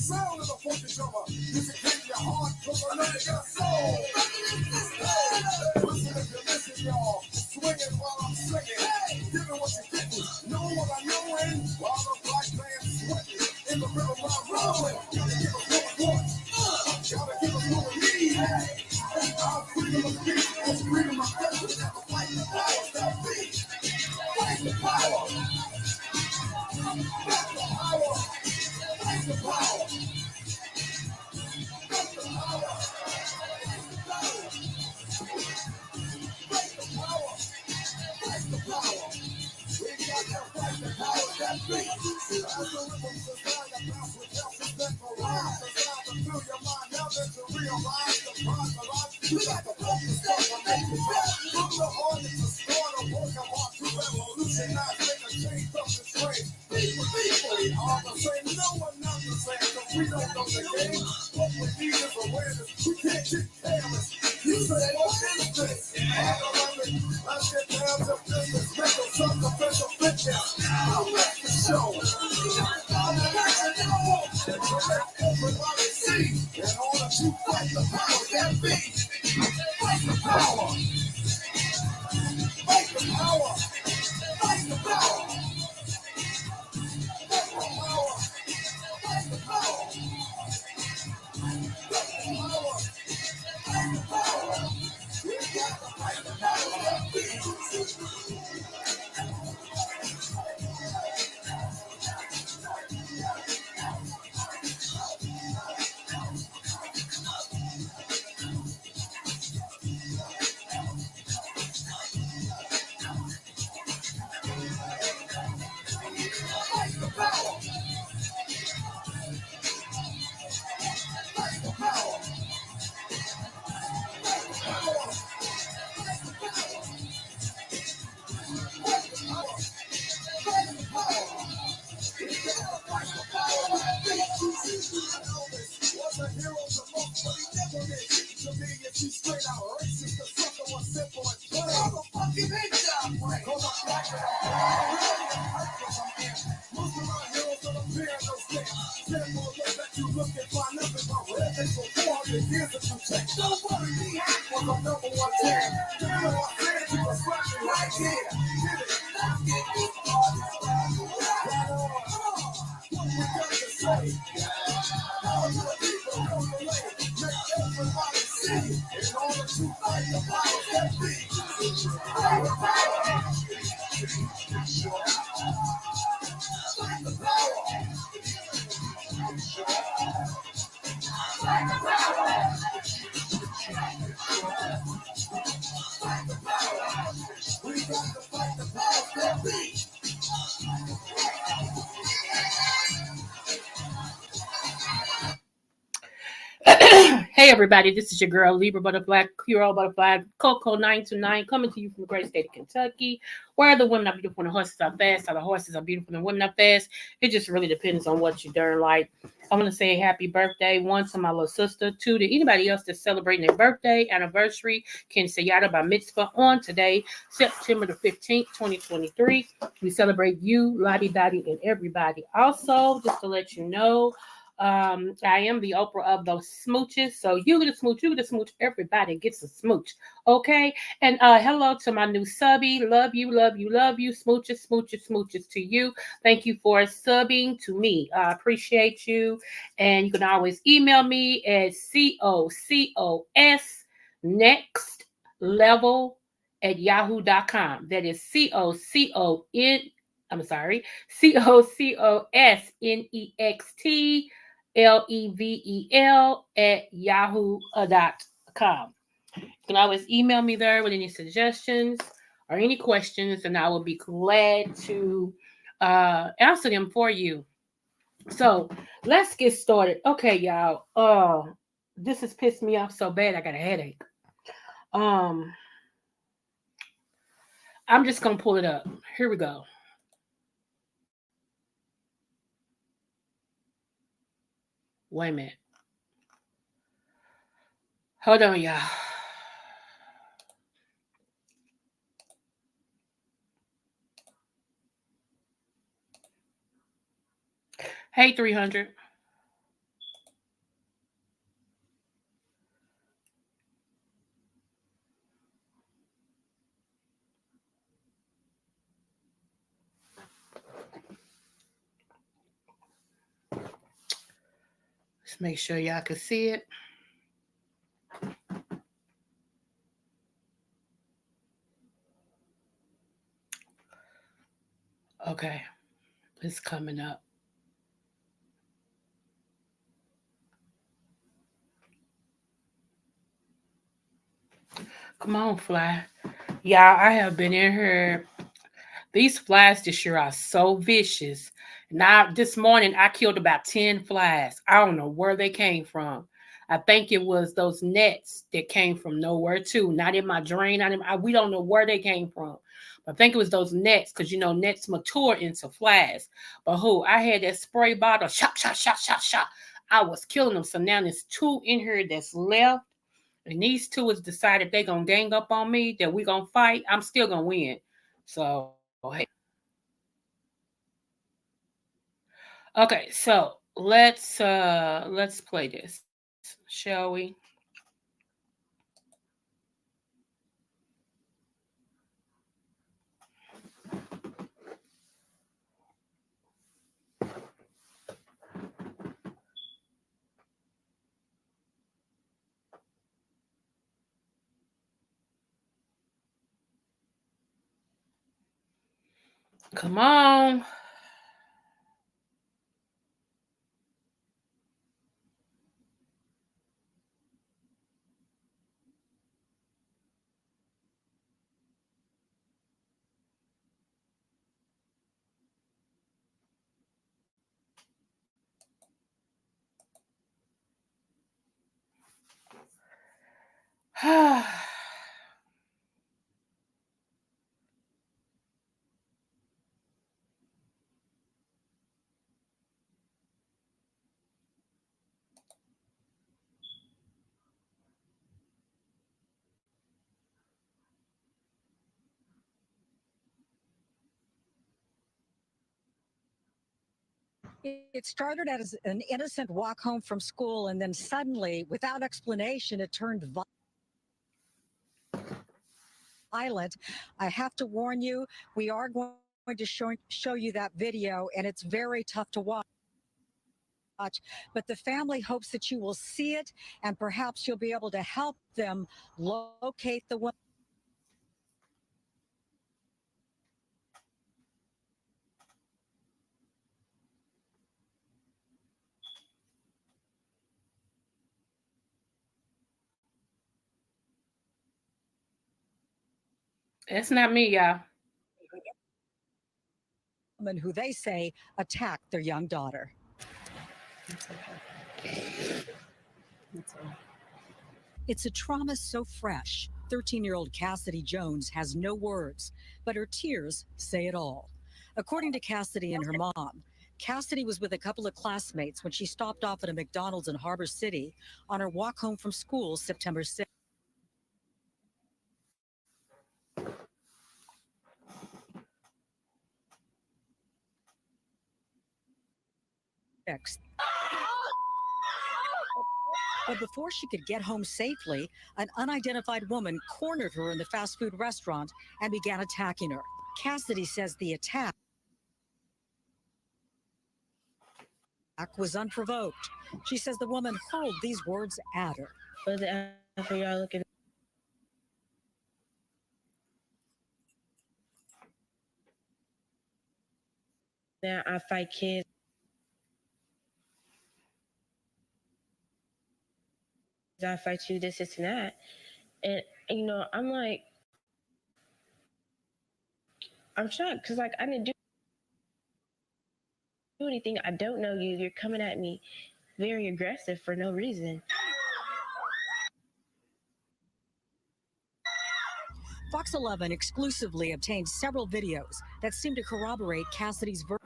Sound of the funky drummer. Music hit your heart, cause I know you got soul. Listen if you listen, y'all. Swinging while I'm singing. Giving what you're getting. Know what I know in. While the black man sweating. In the river while rolling. Gotta give us what we want. Gotta give us what we need. Our freedom of speech is freedom of expression. Never fight the powers that be. Fight the power. Fight the power. Fight the power. We don't know the game. What we need is awareness. We can't get careless. You say, what is this? Let's get down to business. Make a self-defensive fitness. I'll let the show. Everybody see. In order to fight the power that be. Fight the power. Fight the power. Fight the power. Fight the power. Fight the power. Hey everybody, this is your girl Libra Butterfly, Creole Butterfly, Coco 929, coming to you from the great state of Kentucky, where the women are beautiful and the horses are fast, or the horses are beautiful and the women are fast. It just really depends on what you darn like. I want to say happy birthday, one, to my little sister, two, to anybody else that's celebrating their birthday, anniversary, Ken Sayada by Mitzvah on today, September the 15th, 2023. We celebrate you, Lottie Dottie, and everybody. Also, just to let you know, I am the Oprah of those smooches. So you get a smooch, everybody gets a smooch. Okay. And hello to my new subby. Love you. Smooches to you. Thank you for subbing to me. I appreciate you. And you can always email me at COCOS next level at yahoo.com. That is COCOSNEXTLEVEL at yahoo.com. You can always email me there with any suggestions or any questions, and I will be glad to answer them for you. So let's get started. Okay, y'all. This has pissed me off so bad I got a headache. I'm just gonna pull it up. Here we go. Wait a minute. Hold on, y'all. Hey, 300. Let's make sure y'all can see it. Okay, it's coming up. Come on, fly. Y'all, I have been in here. These flies this year are so vicious. Now, this morning, I killed about 10 flies. I don't know where they came from. I think it was those nets that came from nowhere, too. Not in my drain. We don't know where they came from. But I think it was those nets because, nets mature into flies. But I had that spray bottle, shot, shot, shot, shot, shot. I was killing them. So now there's two in here that's left. And these two has decided they going to gang up on me, that we going to fight. I'm still going to win. So, hey. Okay, so let's play this, shall we? Come on. It started as an innocent walk home from school, and then suddenly, without explanation, it turned violent. I have to warn you, we are going to show you that video, and it's very tough to watch. But the family hopes that you will see it, and perhaps you'll be able to help them locate the woman. It's not me, y'all. Who they say attacked their young daughter. It's a trauma so fresh. 13-year-old Cassidy Jones has no words, but her tears say it all. According to Cassidy and her mom, Cassidy was with a couple of classmates when she stopped off at a McDonald's in Harbor City on her walk home from school September 6th. But before she could get home safely, an unidentified woman cornered her in the fast food restaurant and began attacking her. Cassidy says the attack was unprovoked. She says the woman hurled these words at her. But after y'all looking now, I fight kids. I fight you, this and that. And, I'm like, I'm shocked because, like, I didn't do anything. I don't know you. You're coming at me very aggressive for no reason. Fox 11 exclusively obtained several videos that seem to corroborate Cassidy's version.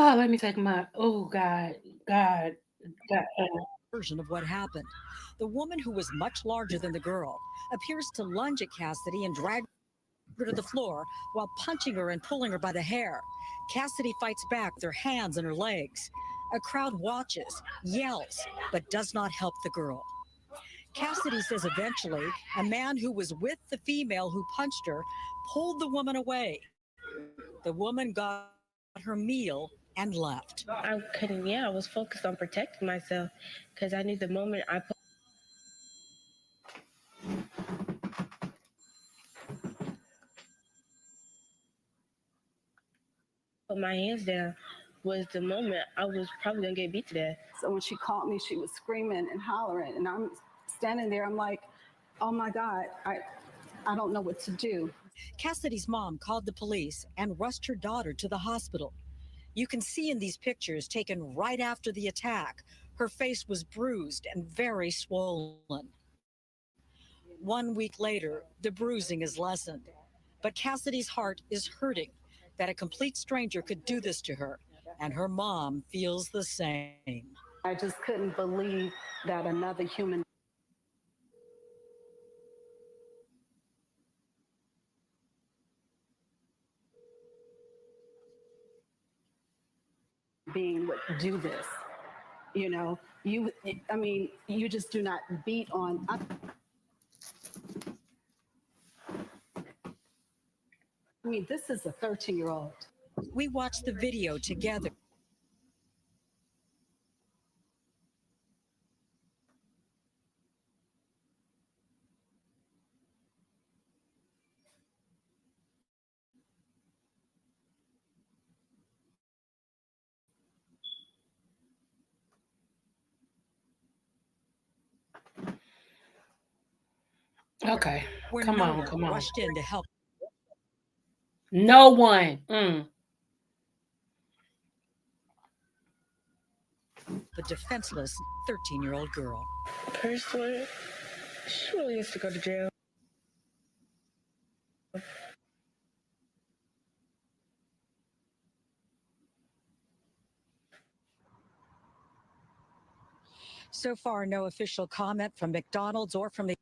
Oh, let me take my. Oh God. Version of what happened. The woman, who was much larger than the girl, appears to lunge at Cassidy and drag her to the floor while punching her and pulling her by the hair. Cassidy fights back with her hands and her legs. A crowd watches, yells, but does not help the girl. Cassidy says eventually a man who was with the female who punched her pulled the woman away. The woman got her meal and left. I was focused on protecting myself because I knew the moment I put my hands down was the moment I was probably gonna get beat to death. So when she caught me, she was screaming and hollering, and I'm standing there. I'm like, oh my God, I don't know what to do. Cassidy's mom called the police and rushed her daughter to the hospital. You can see in these pictures taken right after the attack, her face was bruised and very swollen. 1 week later, the bruising is lessened. But Cassidy's heart is hurting that a complete stranger could do this to her, and her mom feels the same. I just couldn't believe that another human being would do this. You know, you just do not beat on. I mean, this is a 13-year-old. We watched the video together. Okay, Where come no on, one come on. rushed in to help No one. the defenseless 13-year-old girl. Personally, she really needs to go to jail. So far, no official comment from McDonald's or from the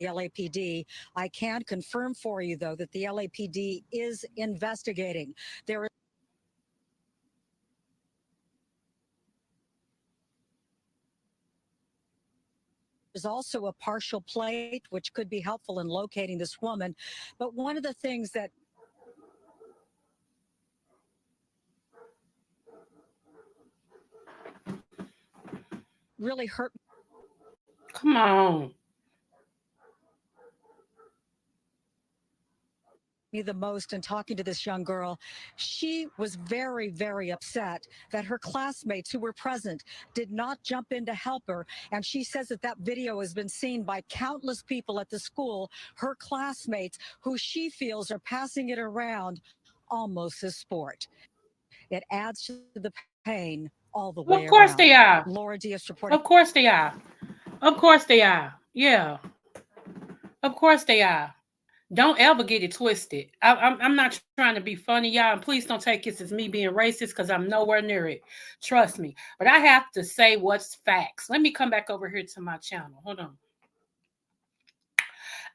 LAPD. I can confirm for you, though, that the LAPD is investigating. There is also a partial plate, which could be helpful in locating this woman. But one of the things that really hurt Come on. me the most in talking to this young girl, she was very, very upset that her classmates who were present did not jump in to help her. And she says that that video has been seen by countless people at the school, her classmates, who she feels are passing it around almost as sport. It adds to the pain all the way Of course around. they are. Laura Diaz reporting. Of course they are. Of course they are. Yeah. Of course they are. Don't ever get it twisted. I'm not trying to be funny, y'all, and please don't take this as me being racist because I'm nowhere near it. Trust me. But I have to say what's facts. Let me come back over here to my channel. Hold on.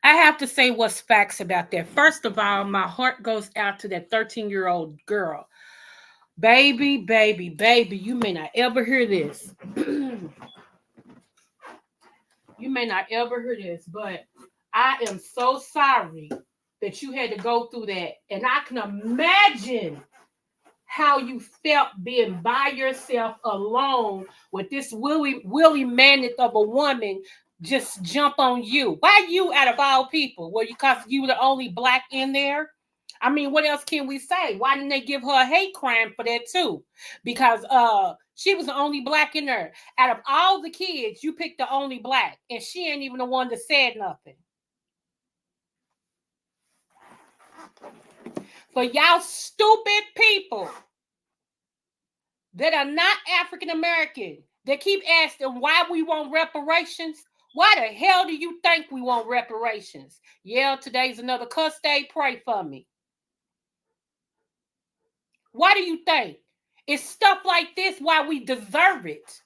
I have to say what's facts about that. First of all, my heart goes out to that 13-year-old girl. Baby, baby, baby, you may not ever hear this. You may not ever hear this, but I am so sorry that you had to go through that. And I can imagine how you felt being by yourself alone with this willy manic of a woman just jump on you. Why you out of all people? Well, because you were the only black in there. I mean, what else can we say? Why didn't they give her a hate crime for that too? Because she was the only black in there. Out of all the kids, you picked the only black, and she ain't even the one that said nothing. For y'all stupid people that are not African American, that keep asking why we want reparations, Why the hell do you think we want reparations? Yeah, today's another cuss day. Pray for me. Why do you think? It's stuff like this why we deserve it.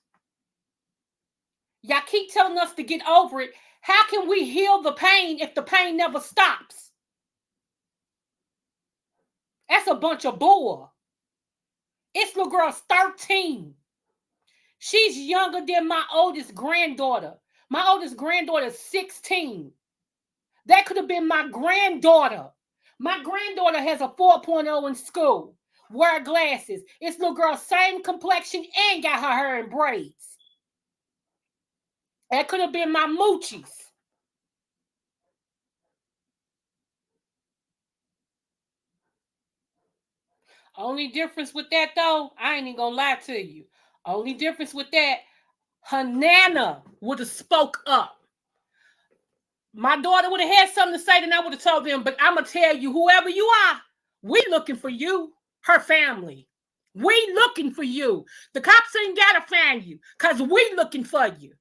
Y'all keep telling us to get over it. How can we heal the pain if the pain never stops? That's a bunch of bull. This little girl's 13. She's younger than my oldest granddaughter. My oldest granddaughter is 16. That could have been my granddaughter. My granddaughter has a 4.0 in school. Wear glasses. This little girl, same complexion and got her hair in braids. That could have been my moochies. Only difference with that, though, I ain't even gonna lie to you. Only difference with that, her nana would have spoke up. My daughter would have had something to say, then I would have told them, but I'm gonna tell you, whoever you are, we looking for you, her family. We looking for you. The cops ain't gotta find you, because we looking for you.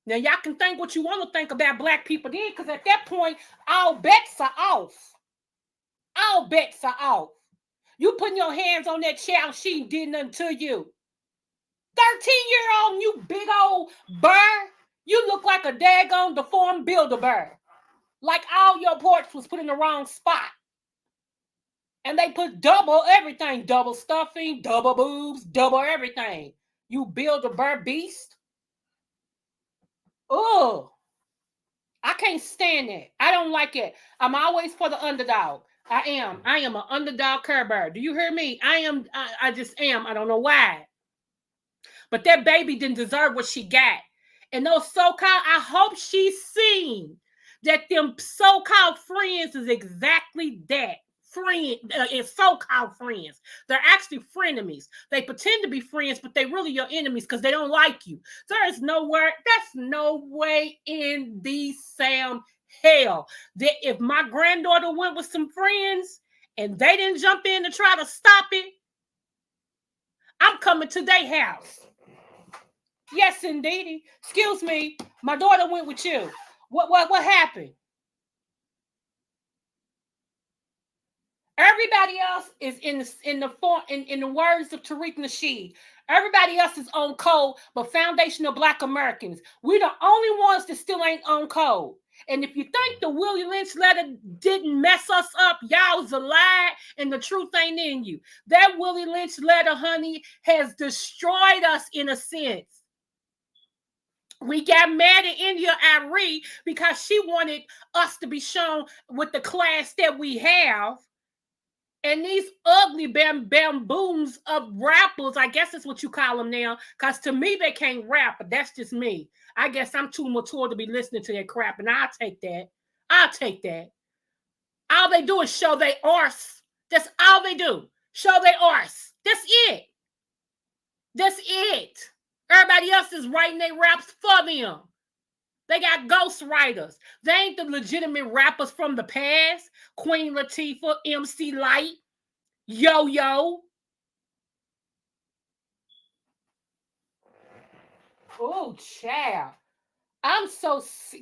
Now, y'all can think what you want to think about black people then, because at that point, all bets are off. All bets are off. You putting your hands on that child, she did nothing to you. 13-year-old, you big old bird. You look like a daggone deformed Build-A-Bear. Like all your porch was put in the wrong spot. And they put double everything. Double stuffing, double boobs, double everything. You Build-A-Bear beast. Ugh. I can't stand that. I don't like it. I'm always for the underdog. I am an underdog care bear. Do you hear me? I just am. I don't know why. But that baby didn't deserve what she got. And those so-called, I hope she's seen that them so-called friends is exactly that. It's so-called friends. They're actually frenemies. They pretend to be friends, but they really your enemies because they don't like you. That's no way in the Sam hell that if my granddaughter went with some friends and they didn't jump in to try to stop it, I'm coming to their house. Yes, indeed. Excuse me. My daughter went with you. What happened? Everybody else is in the words of Tariq Nasheed. Everybody else is on code, but foundational Black Americans. We're the only ones that still ain't on code. And if you think the Willie Lynch letter didn't mess us up, y'all's a lie, and the truth ain't in you. That Willie Lynch letter, honey, has destroyed us in a sense. We got mad at India Ari because she wanted us to be shown with the class that we have. And these ugly bamboos of rappers, I guess that's what you call them now, because to me, they can't rap, but that's just me. I guess I'm too mature to be listening to that crap, and I'll take that. I'll take that. All they do is show their arse. That's all they do. Show their arse. That's it. That's it. Everybody else is writing their raps for them. They got ghost writers. They ain't the legitimate rappers from the past. Queen Latifah, MC Light, Yo-Yo. Oh, child.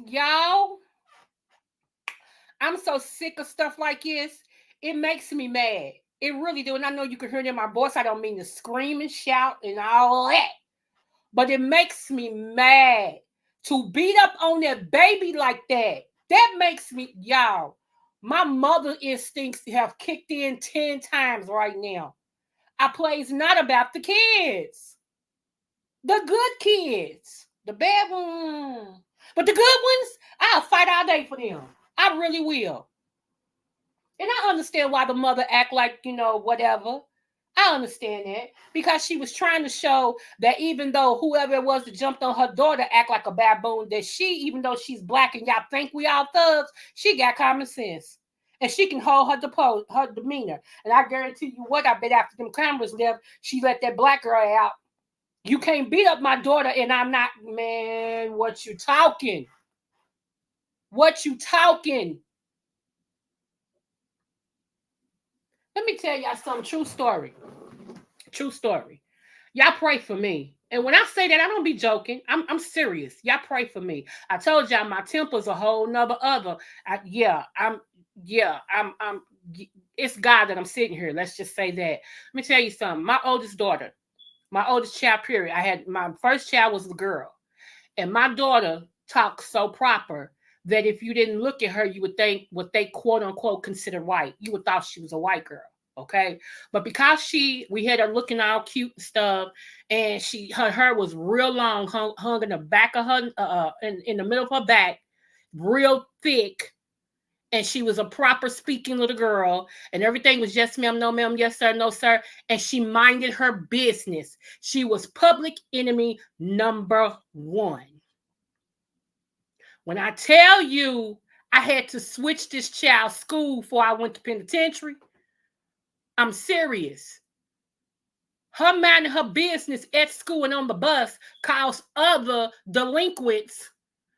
Y'all, I'm so sick of stuff like this. It makes me mad. It really do. And I know you can hear it in my voice. I don't mean to scream and shout and all that. But it makes me mad to beat up on that baby like that. That makes me, y'all, my mother instincts have kicked in 10 times right now. I plays not about the kids. The good kids. The bad ones. But the good ones, I'll fight all day for them. I really will. And I understand why the mother act like, whatever. I understand that because she was trying to show that even though whoever it was that jumped on her daughter act like a baboon, that she, even though she's Black and y'all think we all thugs, she got common sense. And she can hold her demeanor. And I guarantee you what, I bet after them cameras left, she let that Black girl out. You can't beat up my daughter and I'm not, man, what you talking? What you talking? Let me tell y'all some true story. True story. Y'all pray for me. And when I say that, I don't be joking. I'm serious. Y'all pray for me. I told y'all my temper's a whole nother other. I'm it's God that I'm sitting here. Let's just say that. Let me tell you something. My oldest daughter, my oldest child, period. I had my first child was a girl. And my daughter talks so proper that if you didn't look at her, you would think what they quote unquote consider white. You would thought she was a white girl. Okay. But because we had her looking all cute and stuff, and her hair was real long, hung in the back of her, in the middle of her back, real thick. And she was a proper speaking little girl, and everything was yes, ma'am, no, ma'am, yes, sir, no, sir. And she minded her business. She was public enemy number one. When I tell you I had to switch this child's school before I went to penitentiary, I'm serious. Her minding her business at school and on the bus caused other delinquents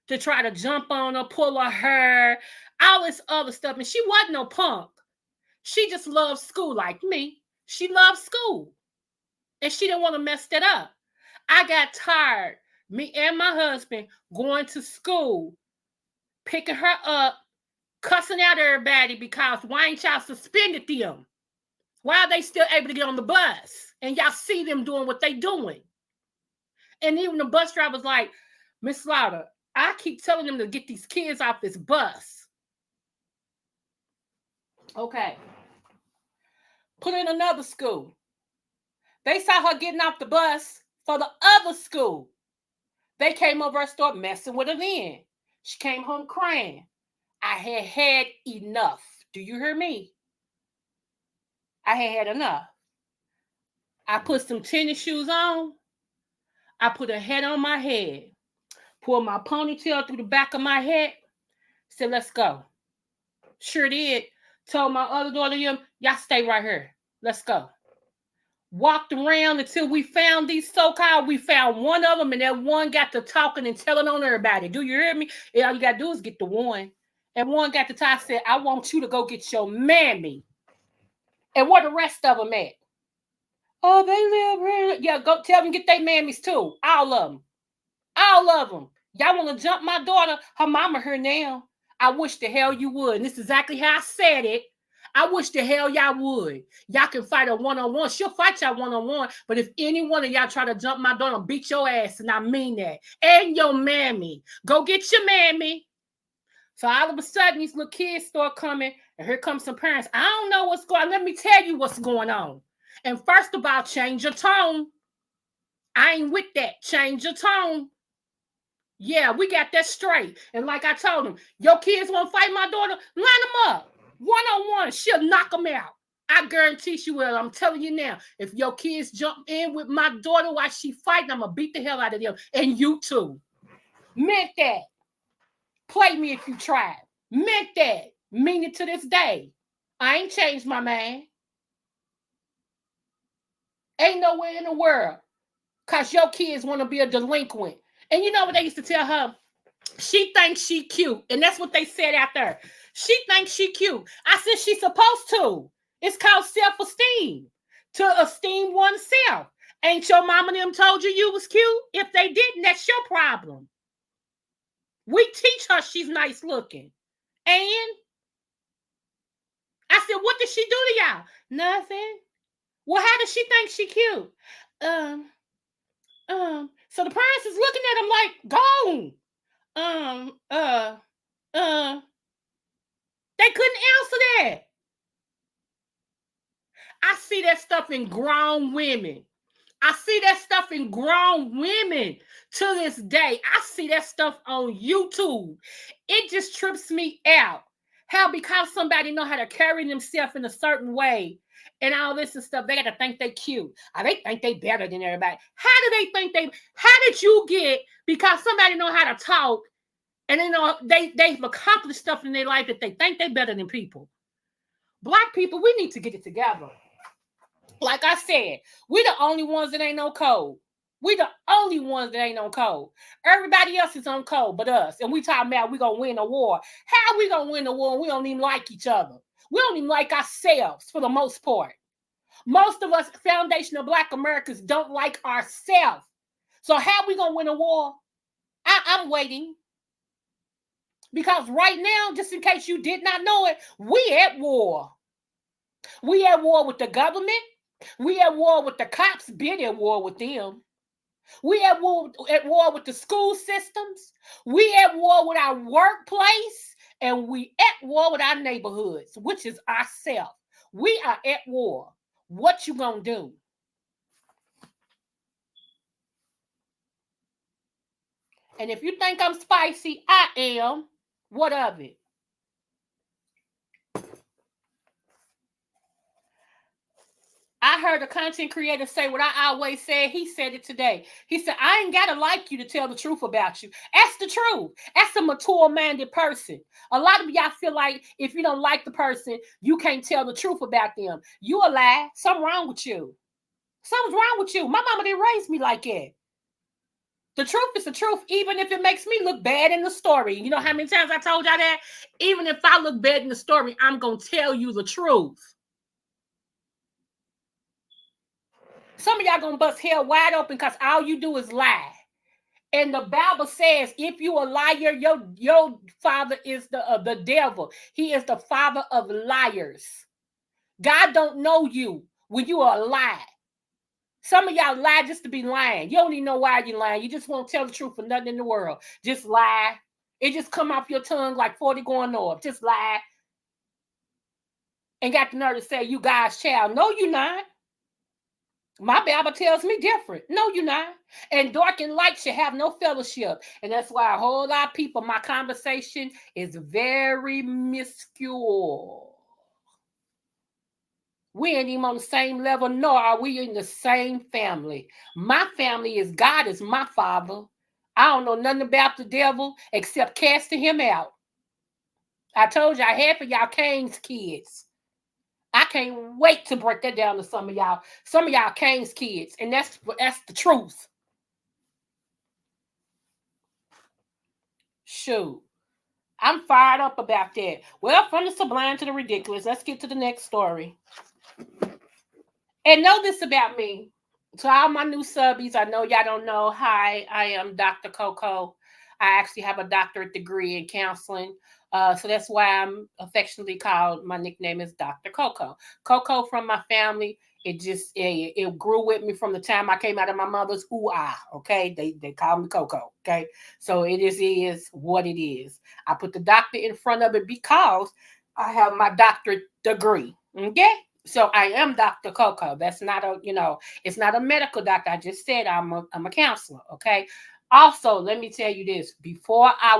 to try to jump on her, pull her hair, all this other stuff. And she wasn't no punk. She just loved school like me. She loved school. And she didn't want to mess that up. I got tired, me and my husband, going to school, picking her up, cussing out everybody because why ain't y'all suspended them? Why are they still able to get on the bus? And y'all see them doing what they doing. And even the bus driver was like, Miss Slaughter, I keep telling them to get these kids off this bus. Okay. Put in another school. They saw her getting off the bus for the other school. They came over and started messing with her then. She came home crying. I had enough. Do you hear me? I had enough. I put some tennis shoes on. I put a hat on my head. Pulled my ponytail through the back of my head. Said, let's go. Sure did. Told my other daughter, y'all stay right here. Let's go. Walked around until we found these so-called, we found one of them, and that one got to talking and telling on everybody. Do you hear me? All you got to do is get the one. And one got to talk, said, I want you to go get your mammy. And where the rest of them at? Oh, they live here. Yeah, go tell them get their mammies too. All of them. All of them. Y'all want to jump my daughter? Her mama here now. I wish the hell you would. And this is exactly how I said it. I wish the hell y'all would. Y'all can fight a one-on-one. She'll fight y'all one-on-one. But if any one of y'all try to jump my daughter, beat your ass, and I mean that. And your mammy. Go get your mammy. So all of a sudden, these little kids start coming, and here comes some parents. I don't know what's going on. Let me tell you what's going on. And first of all, change your tone. I ain't with that. Change your tone. Yeah, we got that straight. And like I told them, your kids want to fight my daughter, line them up. One-on-one, she'll knock them out. I guarantee she will. I'm telling you now, if your kids jump in with my daughter while she fighting, I'm going to beat the hell out of them. And you too. Meant that. Play me if you try. Meant that. Mean it to this day. I ain't changed my man. Ain't nowhere in the world. Because your kids want to be a delinquent. And you know what they used to tell her? She thinks she cute. And that's what they said out there. She thinks she cute. I said she's supposed to. It's called self-esteem. To esteem oneself. Ain't your mama and them told you was cute? If they didn't, that's your problem. We teach her she's nice looking. And I said, what did she do to y'all? Nothing. Well, how does she think she cute? So the parents is looking at him like, go. They couldn't answer that. I see that stuff in grown women. I see that stuff in grown women to this day. I see that stuff on YouTube. It just trips me out. How because somebody know how to carry themselves in a certain way and all this and stuff, they got to think they cute. Or they think they better than everybody. How do they think how did you get, because somebody know how to talk and they know they've accomplished stuff in their life that they think they better than people? Black people, we need to get it together. Like I said, we the only ones that ain't no code. We the only ones that ain't on code. Everybody else is on code but us. And we talking about we gonna win a war. How we gonna win a war? We don't even like each other. We don't even like ourselves for the most part. Most of us foundational Black Americans don't like ourselves. So how we gonna win a war? I'm waiting. Because right now, just in case you did not know it, we at war. We at war with the government. We at war with the cops, been at war with them. We at war with the school systems. We at war with our workplace. And we at war with our neighborhoods, which is ourselves. We are at war. What you gonna do? And if you think I'm spicy, I am. What of it? I heard a content creator say what I always said. He said it today. He said, I ain't got to like you to tell the truth about you. That's the truth. That's a mature-minded person. A lot of y'all feel like if you don't like the person, you can't tell the truth about them. You a lie. Something wrong with you. Something's wrong with you. My mama didn't raise me like that. The truth is the truth, even if it makes me look bad in the story. You know how many times I told y'all that? Even if I look bad in the story, I'm going to tell you the truth. Some of y'all gonna bust hell wide open because all you do is lie. And the Bible says, if you a liar, your father is the devil. He is the father of liars. God don't know you when you are a lie. Some of y'all lie just to be lying. You don't even know why you're lying. You just won't tell the truth for nothing in the world. Just lie. It just come off your tongue like 40 going north. Just lie. And got the nerve to say you God's child. No, you're not. My Bible tells me different. No, you're not. And dark and light should have no fellowship. And that's why a whole lot of people, my conversation is very minuscule. We ain't even on the same level, nor are we in the same family. My family is God is my father. I don't know nothing about the devil except casting him out. I told y'all half of y'all Cain's kids. I can't wait to break that down to some of y'all. Some of y'all Cain's kids, and that's the truth. Shoot. I'm fired up about that. Well, from the sublime to the ridiculous, let's get to the next story. And know this about me. To all my new subbies, I know y'all don't know. Hi, I am Dr. Coco. I actually have a doctorate degree in counseling. So that's why I'm affectionately called, my nickname is Dr. Coco. Coco from my family, it grew with me from the time I came out of my mother's ooh-ah, okay? They call me Coco, okay? So it is what it is. I put the doctor in front of it because I have my doctorate degree, okay? So I am Dr. Coco. That's not it's not a medical doctor. I just said I'm a counselor, okay? Also, let me tell you this: before I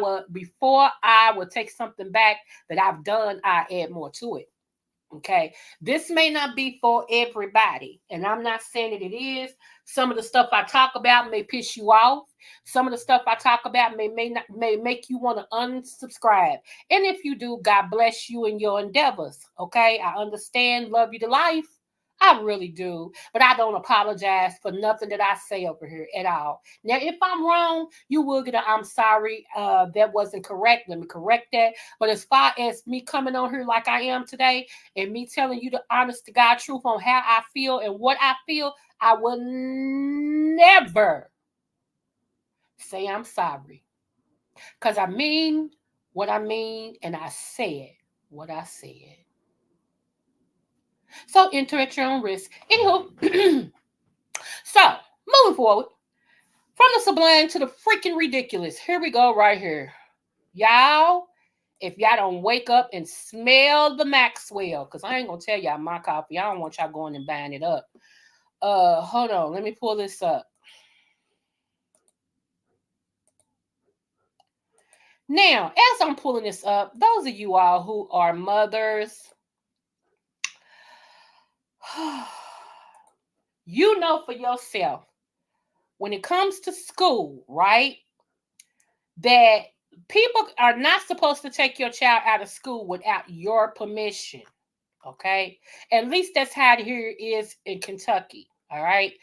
would take something back that I've done, I add more to it. Okay, this may not be for everybody, and I'm not saying that it is. Some of the stuff I talk about may piss you off. Some of the stuff I talk about may make you want to unsubscribe. And if you do, God bless you in your endeavors. Okay, I understand, love you to life. I really do, but I don't apologize for nothing that I say over here at all. Now, if I'm wrong, you will get a I'm sorry. That wasn't correct. Let me correct that. But as far as me coming on here like I am today and me telling you the honest to God truth on how I feel and what I feel, I will never say I'm sorry. Because I mean what I mean and I said what I said. So enter at your own risk. Anywho, so moving forward, from the sublime to the freaking ridiculous. Here we go right here. Y'all, if y'all don't wake up and smell the Maxwell, because I ain't going to tell y'all my coffee. I don't want y'all going and buying it up. Hold on. Let me pull this up. Now, as I'm pulling this up, those of you all who are mothers, you know for yourself, when it comes to school, right, that people are not supposed to take your child out of school without your permission. Okay, at least that's how it here is in Kentucky. All right,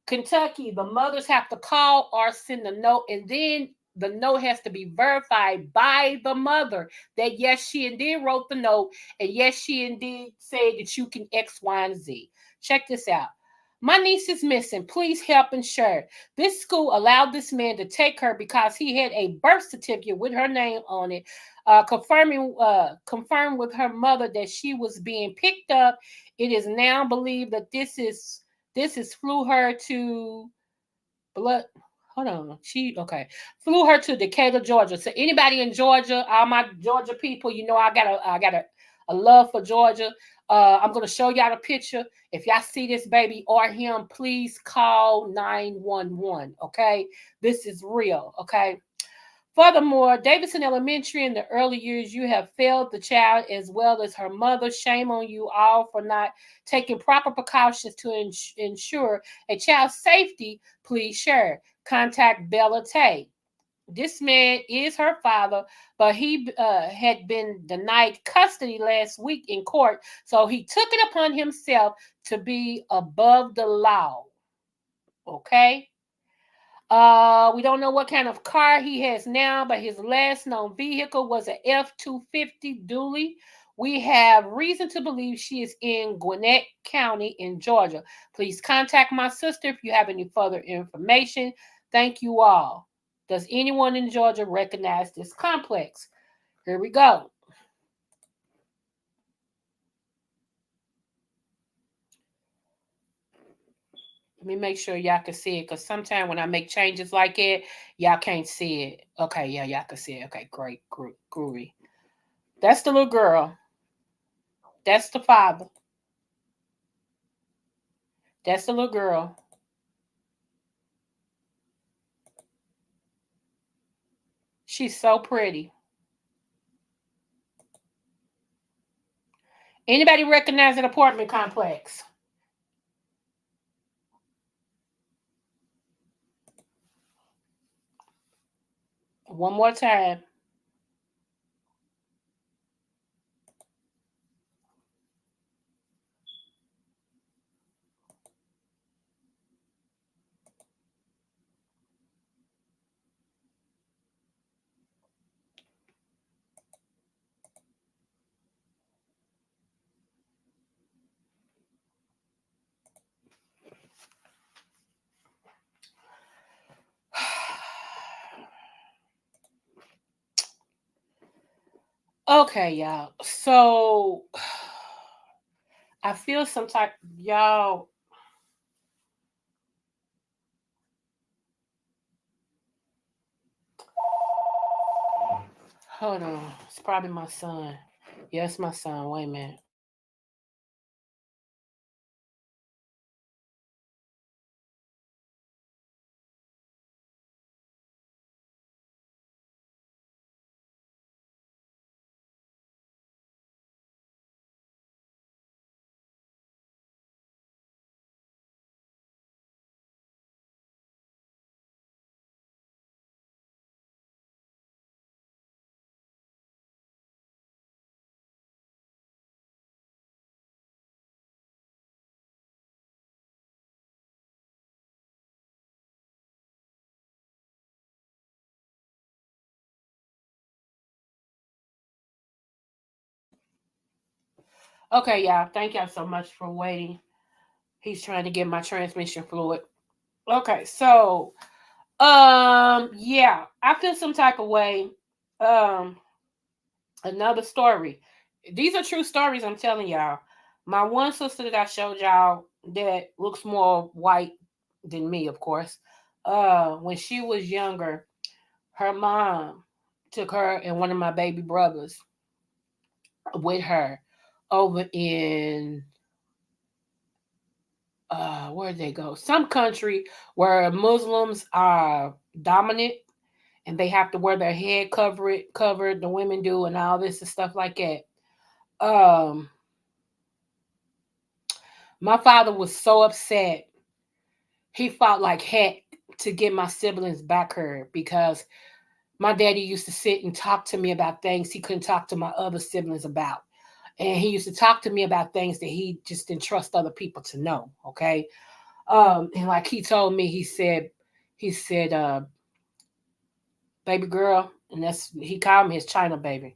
Kentucky, the mothers have to call or send a note, and then the note has to be verified by the mother that yes, she indeed wrote the note, and yes, she indeed said that you can X, Y, and Z. Check this out. My niece is missing. Please help and share. This school allowed this man to take her because he had a birth certificate with her name on it, confirmed with her mother that she was being picked up. It is now believed that this is flew her to blood. Hold on. Flew her to Decatur, Georgia. So anybody in Georgia, all my Georgia people, I got a love for Georgia. I'm gonna show y'all the picture. If y'all see this baby or him, please call 911. Okay, this is real. Okay. Furthermore, Davidson Elementary in the early years, you have failed the child as well as her mother. Shame on you all for not taking proper precautions to ensure a child's safety. Please share. Contact Bella Tay. This man is her father, but he had been denied custody last week in court, so he took it upon himself to be above the law. Okay? We don't know what kind of car he has now, but his last known vehicle was an F-250 dually. We have reason to believe she is in Gwinnett County in Georgia. Please contact my sister if you have any further information. Thank you all. Does anyone in Georgia recognize this complex? Here we go. Let me make sure y'all can see it, because sometimes when I make changes like it, y'all can't see it. Okay, yeah, y'all can see it. Okay, great, groovy. That's the little girl. That's the father. That's the little girl. She's so pretty. Anybody recognize an apartment complex? One more time. Okay, y'all. So I feel some type, y'all. Hold on. It's probably my son. Yes, my son. Wait a minute. Okay, y'all. Thank y'all so much for waiting. He's trying to get my transmission fluid. Okay, so yeah, I feel some type of way. Um, Another story. These are true stories I'm telling y'all. My one sister that I showed y'all that looks more white than me, of course. When she was younger, her mom took her and one of my baby brothers with her over in where did they go? Some country where Muslims are dominant and they have to wear their head covered, the women do, and all this and stuff like that. Um, my father was so upset. He fought like heck to get my siblings back here because my daddy used to sit and talk to me about things he couldn't talk to my other siblings about. And he used to talk to me about things that he just didn't trust other people to know. Okay. And like he told me, he said, baby girl, and he called me his China baby.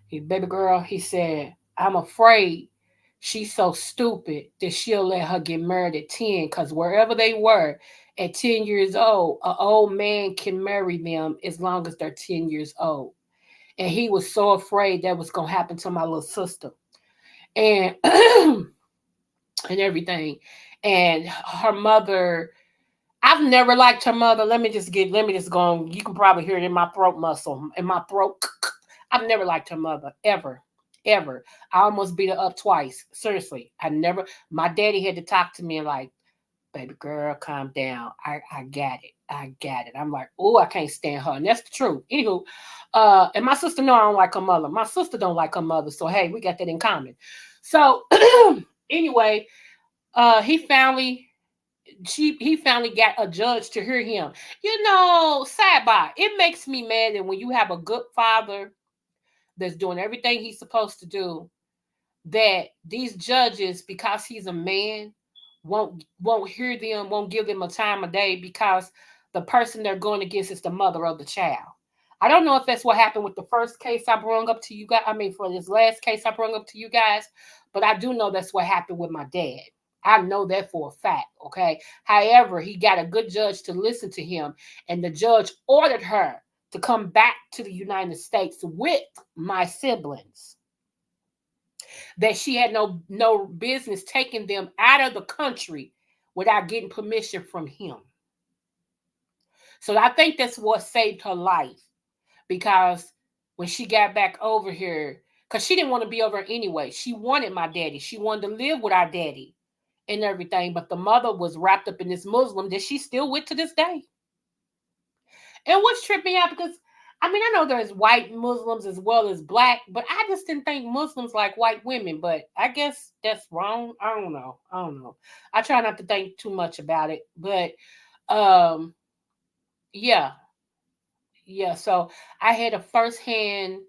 Baby girl, he said, I'm afraid she's so stupid that she'll let her get married at 10, because wherever they were at 10 years old, an old man can marry them as long as they're 10 years old. And he was so afraid that was going to happen to my little sister. And and everything. And her mother, I've never liked her mother. Let me just go on. You can probably hear it in my throat muscle, in my throat. I've never liked her mother, ever. Ever. I almost beat her up twice. Seriously. My daddy had to talk to me and like, baby girl, calm down. I got it. I got it. I'm like, oh, I can't stand her. And that's the truth. Anywho, and my sister know I don't like her mother. My sister don't like her mother. So hey, we got that in common. So anyway, he finally he finally got a judge to hear him. Sidebar, it makes me mad that when you have a good father that's doing everything he's supposed to do, that these judges, because he's a man, won't hear them, won't give them a time of day, because the person they're going against is the mother of the child. I don't know if that's what happened with the first case I brought up to you guys. I mean, for this last case I brought up to you guys, but I do know that's what happened with my dad. I know that for a fact. Okay. However, he got a good judge to listen to him, and the judge ordered her to come back to the United States with my siblings, that she had no business taking them out of the country without getting permission from him. So I think that's what saved her life, because when she got back over here, because she didn't want to be over anyway. She wanted my daddy. She wanted to live with our daddy and everything. But the mother was wrapped up in this Muslim that she's still with to this day. And what's tripping me out, because I mean, I know there's white Muslims as well as black, but I just didn't think Muslims like white women. But I guess that's wrong. I don't know. I don't know. I try not to think too much about it. But um, yeah, yeah. So I had a firsthand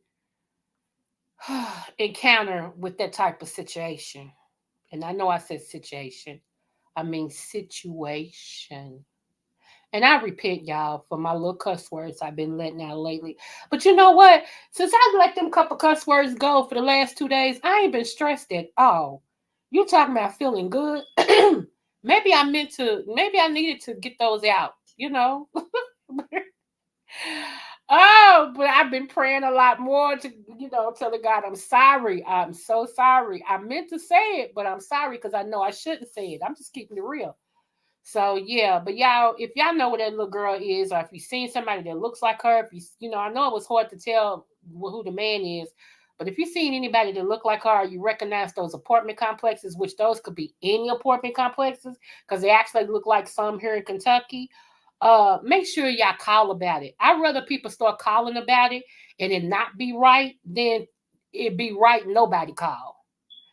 encounter with that type of situation. And I know I said situation. I mean situation. And I repent, y'all, for my little cuss words I've been letting out lately. But you know what? Since I let them couple cuss words go for the last 2 days, I ain't been stressed at all. You talking about feeling good? Maybe maybe I needed to get those out, you know? Oh, but I've been praying a lot more to, telling God I'm sorry. I'm so sorry. I meant to say it, but I'm sorry because I know I shouldn't say it. I'm just keeping it real. So yeah, but y'all, if y'all know what that little girl is, or if you've seen somebody that looks like her, if I know it was hard to tell who the man is, but if you've seen anybody that look like her, or you recognize those apartment complexes, which those could be any apartment complexes, because they actually look like some here in Kentucky. Make sure y'all call about it. I'd rather people start calling about it and it not be right than it be right and nobody call.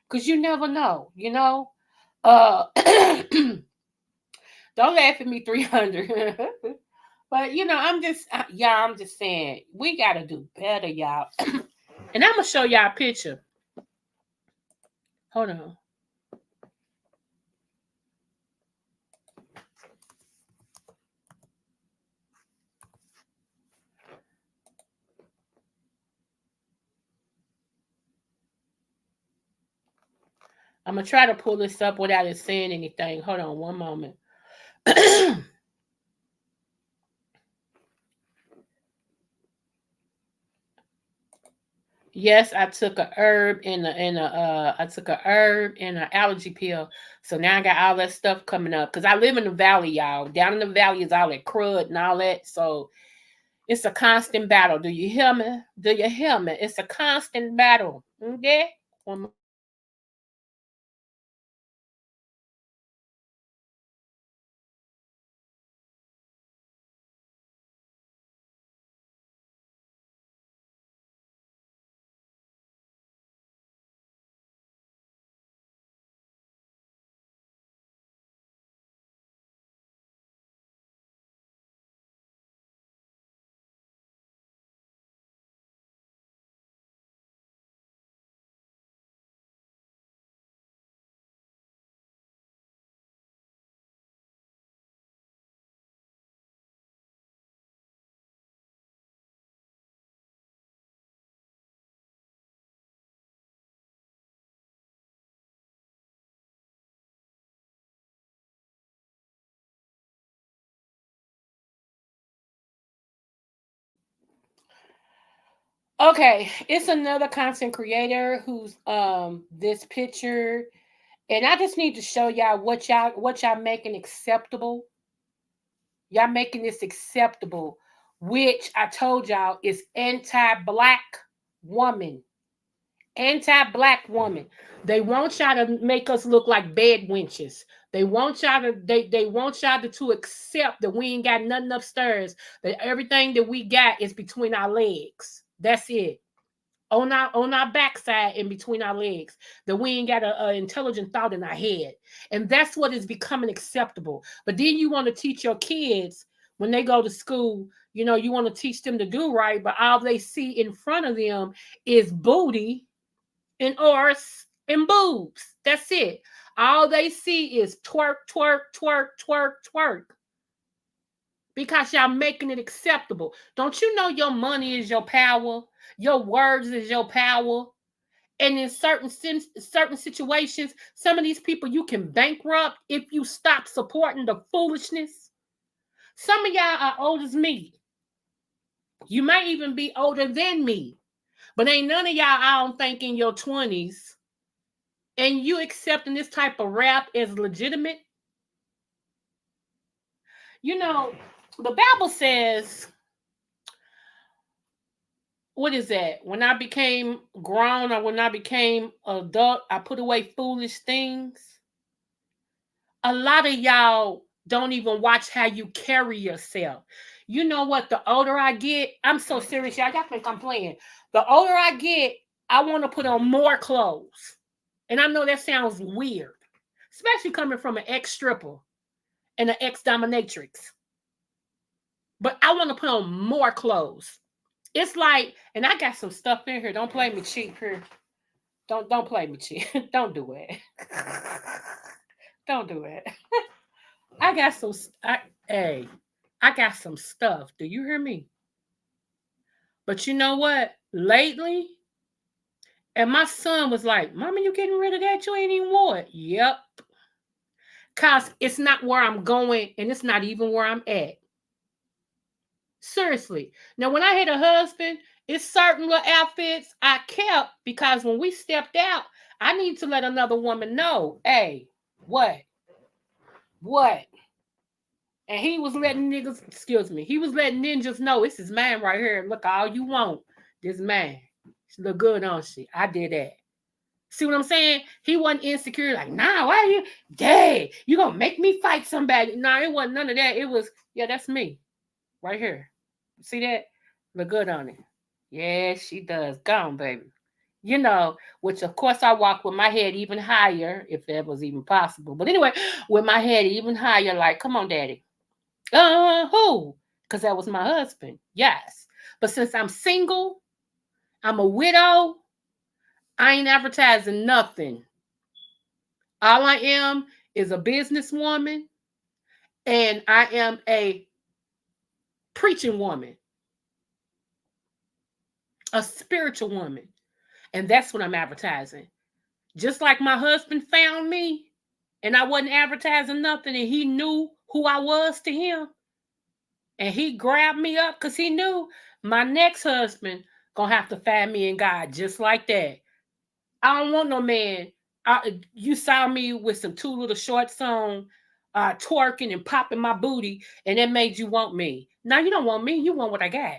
Because you never know, Don't laugh at me 300. But I'm just saying, we gotta do better, y'all. And I'm gonna show y'all a picture. Hold on. I'm gonna try to pull this up without it saying anything. Hold on one moment. Yes, I took a herb I took a herb and an allergy pill. So now I got all that stuff coming up. Cause I live in the valley, y'all. Down in the valley is all that crud and all that. So it's a constant battle. Do you hear me? Do you hear me? It's a constant battle. Okay? One Okay, it's another content creator who's this picture, and I just need to show y'all what y'all making acceptable. Y'all making this acceptable, which I told y'all is anti-black woman. Anti-black woman. They want y'all to make us look like bed wenches. They want y'all to accept that we ain't got nothing upstairs. That everything that we got is between our legs. That's it. On our backside and between our legs, that we ain't got a intelligent thought in our head, and that's what is becoming acceptable. But then you want to teach your kids when they go to school, you want to teach them to do right, but all they see in front of them is booty and arse and boobs. That's it. All they see is twerk, twerk, twerk, twerk, twerk. Because y'all making it acceptable. Don't you know your money is your power? Your words is your power. And in certain situations, some of these people you can bankrupt if you stop supporting the foolishness. Some of y'all are old as me. You might even be older than me. But ain't none of y'all, I don't think, in your 20s. And you accepting this type of rap as legitimate. The Bible says, what is that? When I became grown or when I became adult, I put away foolish things. A lot of y'all don't even watch how you carry yourself. You know what? The older I get, I'm so serious, y'all. Y'all think I'm playing. The older I get, I want to put on more clothes. And I know that sounds weird, especially coming from an ex-stripper and an ex-dominatrix. But I want to put on more clothes. It's like, and I got some stuff in here. Don't play me cheap here. Don't play me cheap. Don't do it. Don't do it. I got some. Hey, I got some stuff. Do you hear me? But you know what? Lately, and my son was like, "Mama, you getting rid of that? You ain't even wore it." Yep. Cause it's not where I'm going, and it's not even where I'm at. Seriously. Now, when I had a husband, it's certain little outfits I kept because when we stepped out, I need to let another woman know, hey, what? What? And he was letting niggas, excuse me, he was letting ninjas know this is mine right here. Look, all you want, this man. She look good, don't she? I did that. See what I'm saying? He wasn't insecure, like, nah, why are you? Dad, you gonna make me fight somebody? Nah, it wasn't none of that. It was, yeah, that's me. Right here. See that? Look good on it. Yeah, she does. Go on, baby. Which of course I walk with my head even higher, if that was even possible. But anyway, with my head even higher, like, come on, daddy. Who? Because that was my husband. Yes. But since I'm single, I'm a widow, I ain't advertising nothing. All I am is a businesswoman, and I am a preaching woman, a spiritual woman. And that's what I'm advertising. Just like my husband found me and I wasn't advertising nothing, and he knew who I was to him. And he grabbed me up because he knew my next husband gonna have to find me in God just like that. I don't want no man. You saw me with some too little shorts on, twerking and popping my booty, and that made you want me. Now you don't want me. You want what I got.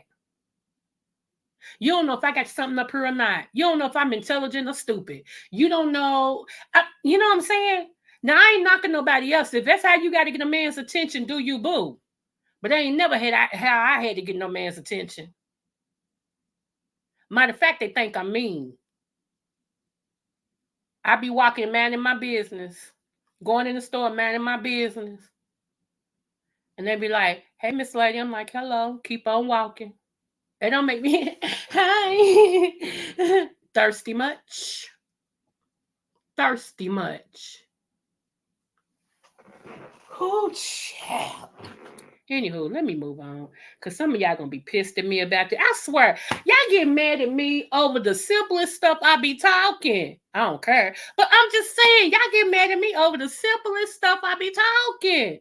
You don't know if I got something up here or not. You don't know if I'm intelligent or stupid. You don't know. You know what I'm saying? Now, I ain't knocking nobody else. If that's how you got to get a man's attention, do you, boo? But I ain't never had how I had to get no man's attention. Matter of fact, they think I'm mean. I be walking, minding my business, going in the store, minding my business. And they be like, hey, Miss Lady. I'm like, hello, keep on walking. They don't make me, hi. Thirsty much? Thirsty much? Oh, child. Anywho, let me move on. Because some of y'all going to be pissed at me about that. I swear, y'all get mad at me over the simplest stuff I be talking. I don't care. But I'm just saying, y'all get mad at me over the simplest stuff I be talking.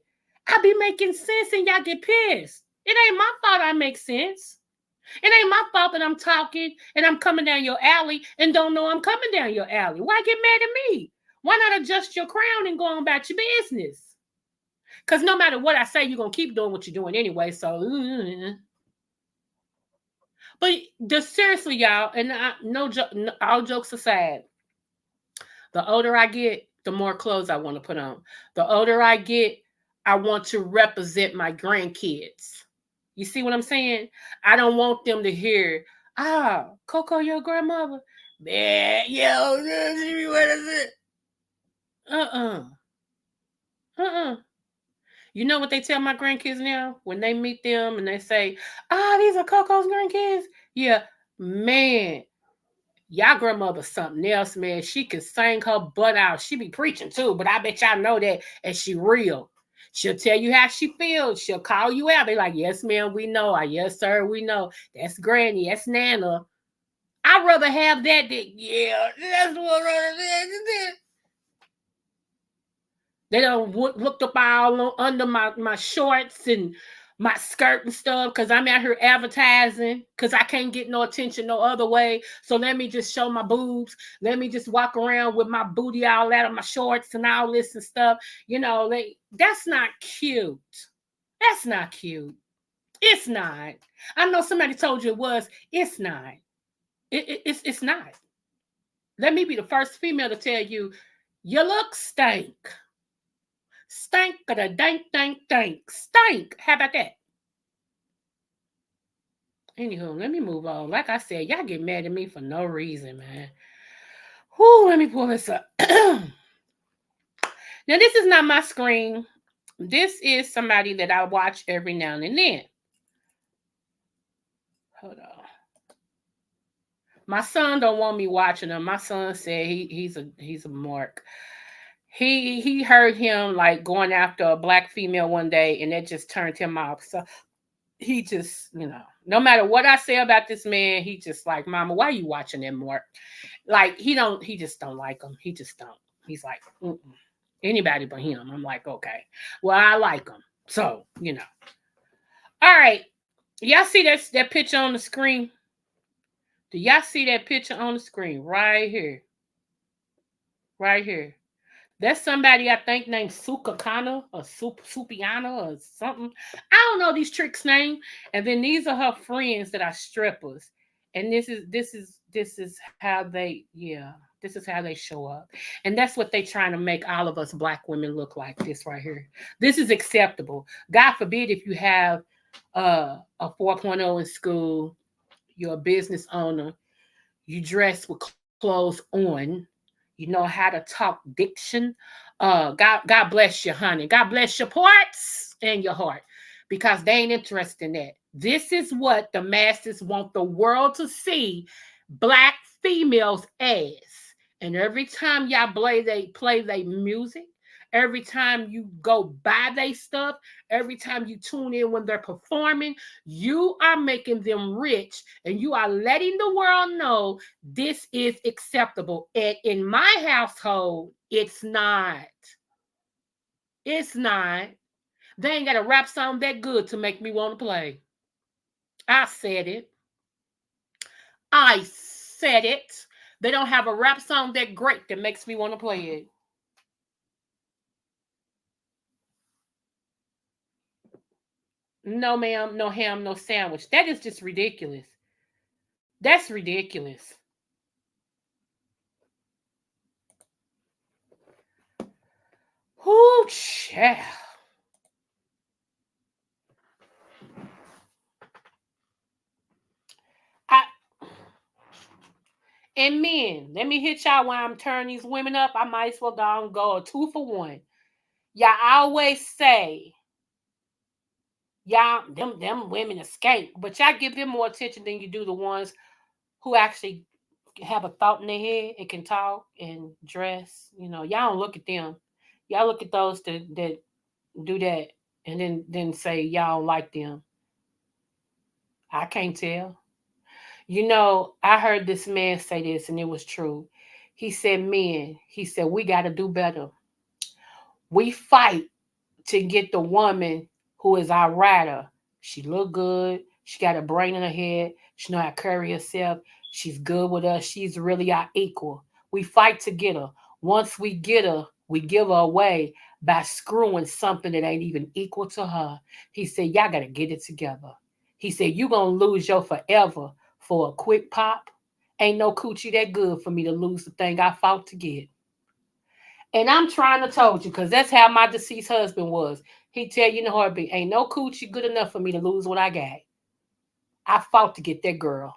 I be making sense and y'all get pissed. It ain't my fault I make sense. It ain't my fault that I'm talking and I'm coming down your alley and don't know I'm coming down your alley. Why get mad at me? Why not adjust your crown and go on about your business? Because no matter what I say, you're going to keep doing what you're doing anyway. So, but seriously, y'all, and all jokes aside, the older I get, the more clothes I want to put on. The older I get, I want to represent my grandkids. You see what I'm saying? I don't want them to hear, Coco, your grandmother. Man, yo, what is it? Uh-uh. Uh-uh. You know what they tell my grandkids now? When they meet them and they say, these are Coco's grandkids? Yeah, man, y'all grandmother's something else, man. She can sing her butt out. She be preaching too, but I bet y'all know that, and she real. She'll tell you how she feels. She'll call you out. Be like, yes, ma'am, we know. Yes, sir, we know. That's Granny. That's Nana. I'd rather have that than, yeah, that's what they don't looked up all under my shorts and my skirt and stuff because I'm out here advertising because I can't get no attention no other way. So let me just show my boobs. Let me just walk around with my booty all out of my shorts and all this and stuff. You know, that's not cute. That's not cute. It's not. I know somebody told you it was. It's not. It's not. Let me be the first female to tell you, you look stank. Stank of the dank. Stank. How about that? Anywho, let me move on. Like I said, y'all get mad at me for no reason, man. Whoo, let me pull this up. Now, this is not my screen. This is somebody that I watch every now and then. Hold on. My son don't want me watching him. My son said he's a mark. He heard him like going after a black female one day, and it just turned him off. So he just, no matter what I say about this man, he just like, Mama, why are you watching him more? Like he just don't like him. He just don't. He's like, anybody but him. I'm like, okay, well, I like him. So, All right. Y'all see that picture on the screen? Do y'all see that picture on the screen right here? Right here. That's somebody I think named Sukakana or Supiana or something. I don't know these tricks' name. And then these are her friends that are strippers. And this is how this is how they show up. And that's what they trying to make all of us black women look like this right here. This is acceptable. God forbid if you have a 4.0 in school, you're a business owner, you dress with clothes on, you know how to talk diction. God bless you, honey. God bless your parts and your heart because they ain't interested in that. This is what the masses want the world to see black females as. And every time y'all play they music, every time you go buy they stuff, every time you tune in when they're performing, you are making them rich and you are letting the world know this is acceptable. And in my household, it's not. It's not. They ain't got a rap song that good to make me want to play. I said it. I said it. They don't have a rap song that great that makes me want to play it. No, ma'am, no ham, no sandwich. That is just ridiculous. That's ridiculous. Whoo, child. And men, let me hit y'all while I'm turning these women up. I might as well go a 2-for-1. Y'all always say, y'all, them women escape, but y'all give them more attention than you do the ones who actually have a thought in their head and can talk and dress. Y'all don't look at them. Y'all look at those that do that and then say y'all don't like them. I can't tell. I heard this man say this and it was true. He said, men, he said, we got to do better. We fight to get the woman who is our rider. She look good. She got a brain in her head. She know how to carry herself. She's good with us. She's really our equal. We fight to get her. Once we get her, we give her away by screwing something that ain't even equal to her. He said, y'all got to get it together. He said, you going to lose your forever for a quick pop. Ain't no coochie that good for me to lose the thing I fought to get. And I'm trying to told you, because that's how my deceased husband was. He tell you in a heartbeat, ain't no coochie good enough for me to lose what I got. I fought to get that girl.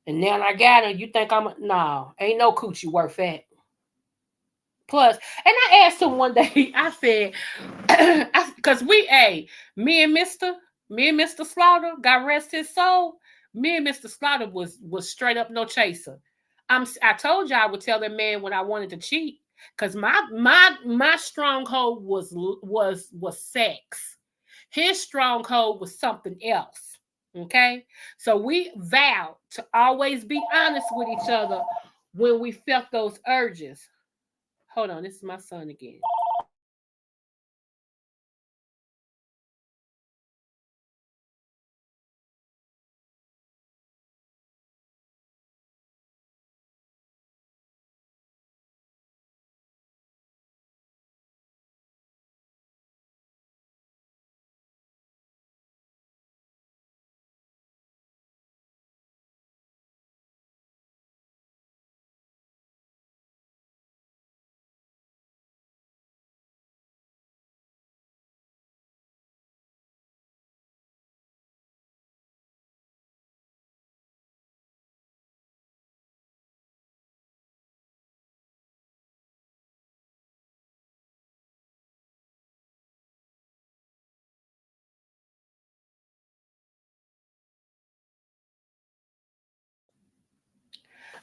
And now I got her. You think no, ain't no coochie worth that. Plus, and I asked him one day, I said, because me and Mr. Slaughter, God rest his soul, me and Mr. Slaughter was straight up no chaser. I told you I would tell that man when I wanted to cheat, because my stronghold was sex. His stronghold was something else. Okay, so we vowed to always be honest with each other when we felt those urges. Hold on, this is my son again.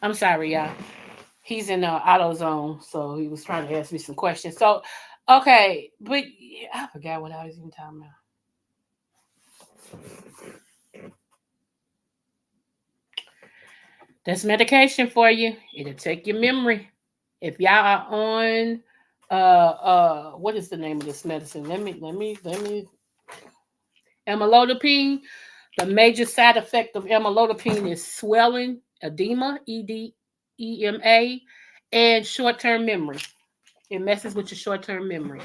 I'm sorry, y'all. He's in the auto zone, so he was trying to ask me some questions. So, okay, but I forgot what I was even talking about. That's medication for you. It'll take your memory. If y'all are on, what is the name of this medicine? Let me. Amlodipine. The major side effect of amlodipine is swelling, edema, edema, and short-term memory. It messes with your short-term memory.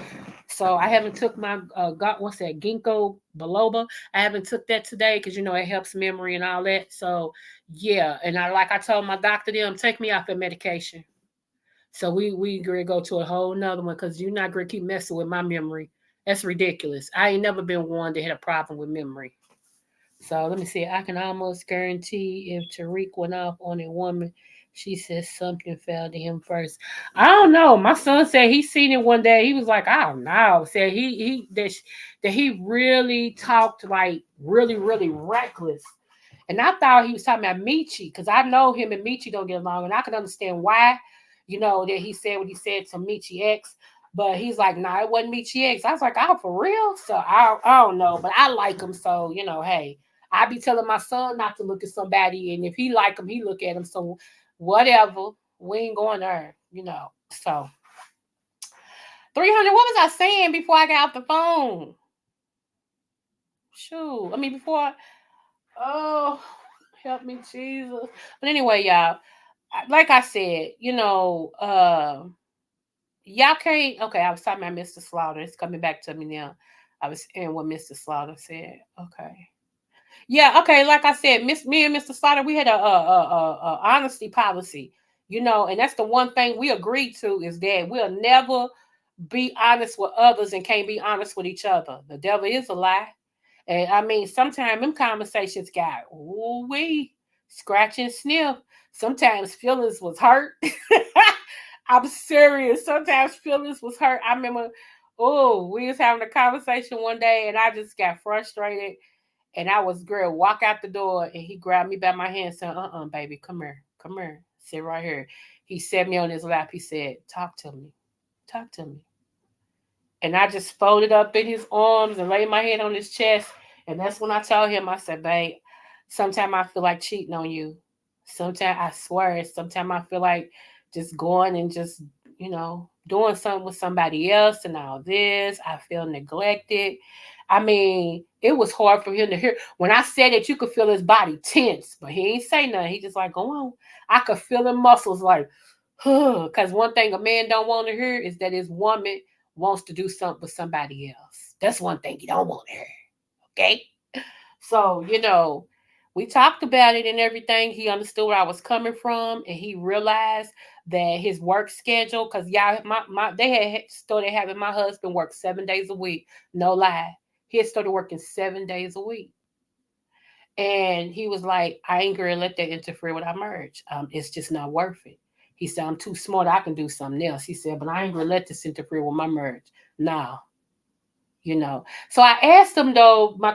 So I haven't took my got what's that ginkgo biloba. I haven't took that today because it helps memory and all that. So yeah, and I told my doctor them take me off the medication. So we gonna go to a whole nother one because you're not gonna keep messing with my memory. That's ridiculous. I ain't never been one that had a problem with memory. So let me see. I can almost guarantee if Tariq went off on a woman, she says something fell to him first. I don't know. My son said he seen it one day. He was like, I don't know. Said that he really talked like really reckless. And I thought he was talking about Michi because I know him and Michi don't get along, and I can understand why. That he said what he said to Michi X. But he's like, nah, it wasn't Michi X. I was like, oh, for real? So I don't know, but I like him. So, hey, I be telling my son not to look at somebody, and if he like him, he look at him. So whatever, we ain't going there. So 300. What was I saying before I got off the phone? Shoot, I mean before. Oh, help me, Jesus. But anyway, y'all, like I said, y'all can't. Okay, I was talking about Mr. Slaughter. It's coming back to me now. I was saying what Mr. Slaughter said. Okay. Yeah, okay. Like I said, me and Mr. Slaughter, we had a honesty policy, and that's the one thing we agreed to is that we'll never be honest with others and can't be honest with each other. The devil is a lie, and I mean, sometimes them conversations got we scratch and sniff. Sometimes feelings was hurt. I'm serious. Sometimes feelings was hurt. I remember, we was having a conversation one day, and I just got frustrated and I was girl walk out the door and he grabbed me by my hand and said, baby, come here, sit right here. He set me on his lap. He said, talk to me, talk to me. And I just folded up in his arms and laid my head on his chest. And that's when I told him, I said, babe, sometimes I feel like cheating on you. Sometimes I swear, sometimes I feel like just going and just, doing something with somebody else and all this. I feel neglected. I mean, it was hard for him to hear. When I said it, you could feel his body tense, but he ain't say nothing. He just like, go on. I could feel the muscles like, huh. Because one thing a man don't want to hear is that his woman wants to do something with somebody else. That's one thing he don't want to hear. Okay? So, we talked about it and everything. He understood where I was coming from, and he realized that his work schedule, because y'all, they had started having my husband work 7 days a week. No lie. He had started working 7 days a week. And he was like, I ain't gonna let that interfere with our marriage. It's just not worth it. He said, I'm too smart. I can do something else. He said, but I ain't gonna let this interfere with my marriage. Nah, so I asked him though, my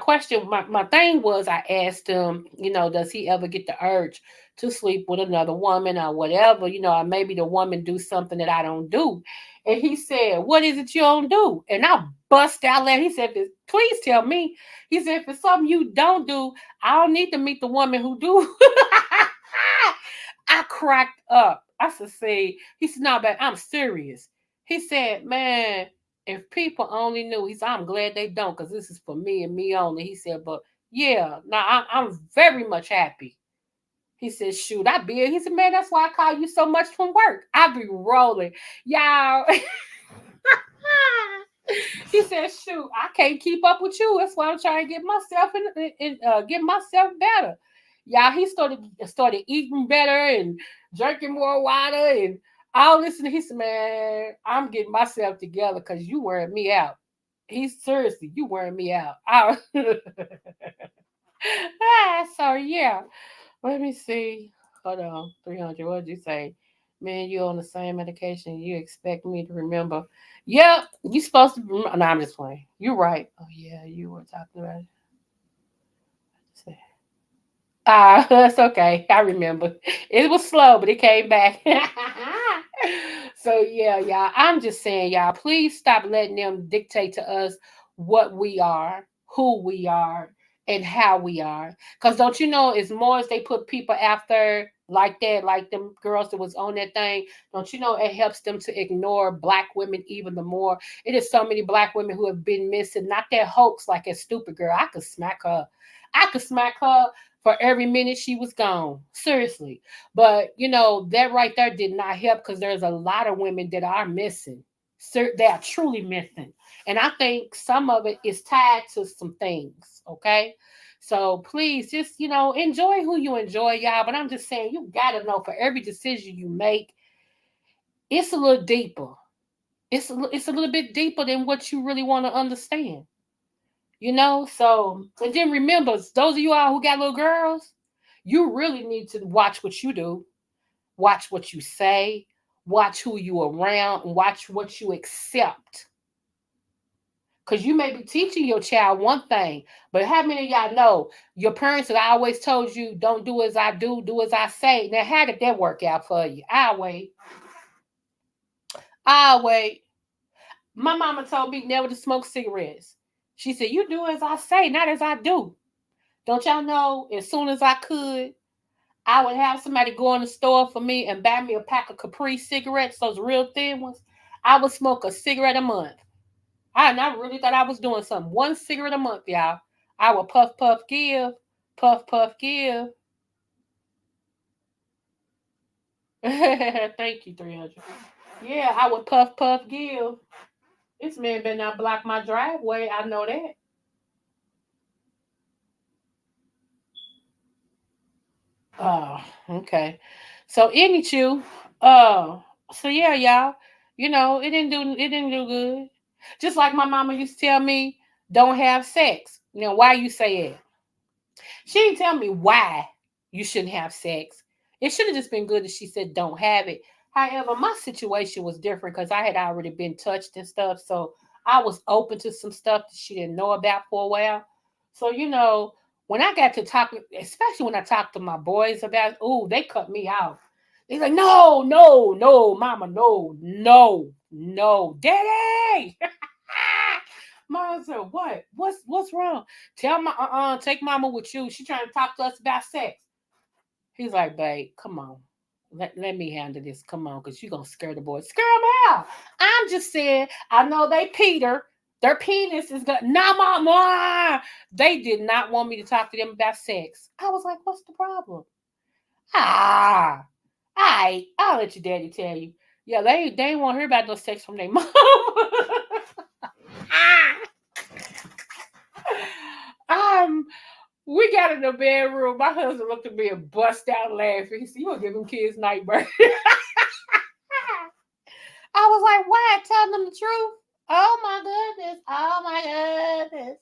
thing was I asked him, does he ever get the urge to sleep with another woman or whatever, or maybe the woman do something that I don't do. And he said, what is it you don't do? And I bust out laughing. He said, please tell me. He said, if it's something you don't do, I don't need to meet the woman who do. I cracked up. I said, see, he said, no, but I'm serious. He said, man, if people only knew, he said, I'm glad they don't, because this is for me and me only. He said, but yeah, now I'm very much happy. He said, shoot, I be. He said, man, that's why I call you so much from work. I be rolling. Y'all. He said, shoot, I can't keep up with you. That's why I'm trying to get myself get myself better. Y'all, he started eating better and drinking more water and all this. And he said, man, I'm getting myself together because you wearing me out. He's seriously, you wearing me out. So yeah. Let me see. Hold on. 300. What did you say? Man, you on the same medication. You expect me to remember. Yep. You supposed to remember. No, I'm just playing. You're right. Oh, yeah. You were talking about it. That's okay. I remember. It was slow, but it came back. So yeah, y'all. I'm just saying, y'all, please stop letting them dictate to us what we are, who we are, and how we are. Cause don't you know, as more as they put people after like that, like them girls that was on that thing, don't you know it helps them to ignore black women even the more. It is so many black women who have been missing. Not that hoax like a stupid girl. I could smack her. I could smack her for every minute she was gone. Seriously. But that right there did not help because there's a lot of women that are missing. They are truly missing. And I think some of it is tied to some things. Okay. So please just, enjoy who you enjoy, y'all. But I'm just saying, you gotta know for every decision you make, it's a little deeper. It's a little bit deeper than what you really want to understand. So and then remember, those of you all who got little girls, you really need to watch what you do, watch what you say, watch who you around, and watch what you accept. Because you may be teaching your child one thing, but how many of y'all know your parents have always told you, don't do as I do as I say? Now, how did that work out for you? I'll wait. I'll wait. My mama told me never to smoke cigarettes. She said, you do as I say, not as I do. Don't y'all know, as soon as I could, I would have somebody go in the store for me and buy me a pack of Capri cigarettes, those real thin ones. I would smoke a cigarette a month. I really thought I was doing something. One cigarette a month, y'all. I would puff, puff, give. Puff, puff, give. Thank you, 300. Yeah, I would puff, puff, give. This man better not block my driveway. I know that. Oh, okay. So any chew, so yeah, y'all, it didn't do good. Just like my mama used to tell me, don't have sex. Why you say it? She didn't tell me why you shouldn't have sex. It should have just been good that she said don't have it. However, my situation was different because I had already been touched and stuff. So I was open to some stuff that she didn't know about for a while. So, when I got to talk, especially when I talked to my boys about, oh, they cut me out. They're like, no, no, no, mama, no, no, no, daddy. Mama said, what? What's wrong? Tell my take mama with you. She trying to talk to us about sex. He's like, babe, come on. Let me handle this. Come on, because you're gonna scare the boys. Scare them out. I'm just saying, I know they Peter. Their penis is good. No, mama. They did not want me to talk to them about sex. I was like, what's the problem? Ah, I'll let your daddy tell you. Yeah, they ain't want to hear about no sex from their mom. um, we got in the bedroom. My husband looked at me and bust out laughing. He said, "You gonna give them kids nightmares?" I was like, "Why? Telling them the truth." Oh my goodness. Oh my goodness.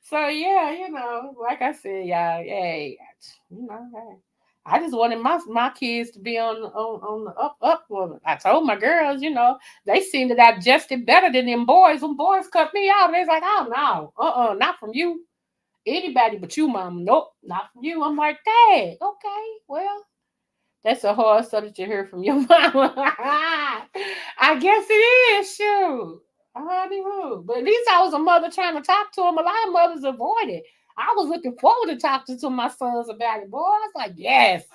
So yeah, like I said, yeah, hey, hey. I just wanted my kids to be on the up one. I told my girls, they seem to digest it better than them boys. Them boys cut me out. They's like, oh no, not from you. Anybody but you, mom. Nope, not from you. I'm like, Dad, okay, well, that's a hard subject to hear from your mama. I guess it is, shoot. Honey who. But at least I was a mother trying to talk to him. A lot of mothers avoid it. I was looking forward to talking to my sons about it. Boy, I was like, yes,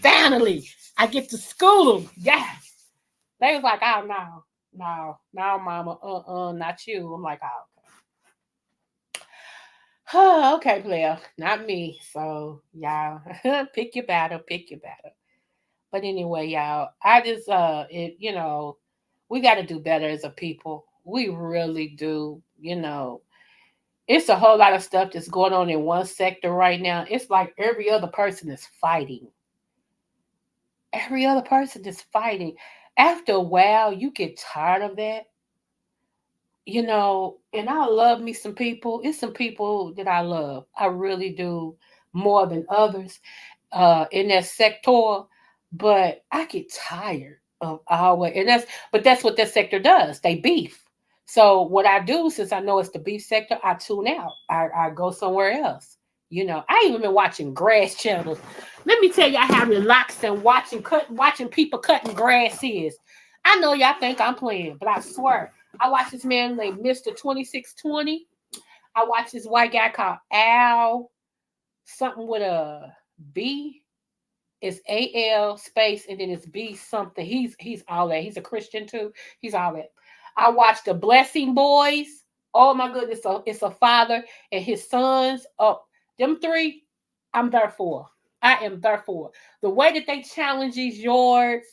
finally. I get to school them. Yes. They was like, oh, no, mama. Not you. I'm like, oh, okay, player. Not me. So, y'all, pick your battle, pick your battle. But anyway, y'all, I just we got to do better as a people. We really do. It's a whole lot of stuff that's going on in one sector right now. It's like every other person is fighting. Every other person is fighting. After a while, you get tired of that. And I love me some people. It's some people that I love. I really do, more than others in that sector, but I get tired of always, that's what that sector does. They beef. So what I do, since I know it's the beef sector, I tune out. I go somewhere else. I even been watching grass channels. Let me tell y'all how relaxing watching people cutting grass is. I know y'all think I'm playing, but I swear, I watch this man named Mr. 2620. I watch this white guy called Al, something with a B. It's AL space and then it's B something. He's all that. He's a Christian too. He's all that. I watched the Blessing Boys. Oh my goodness. So it's a father and his sons. Oh, them three, I'm there for. I am there for. The way that they challenge these yards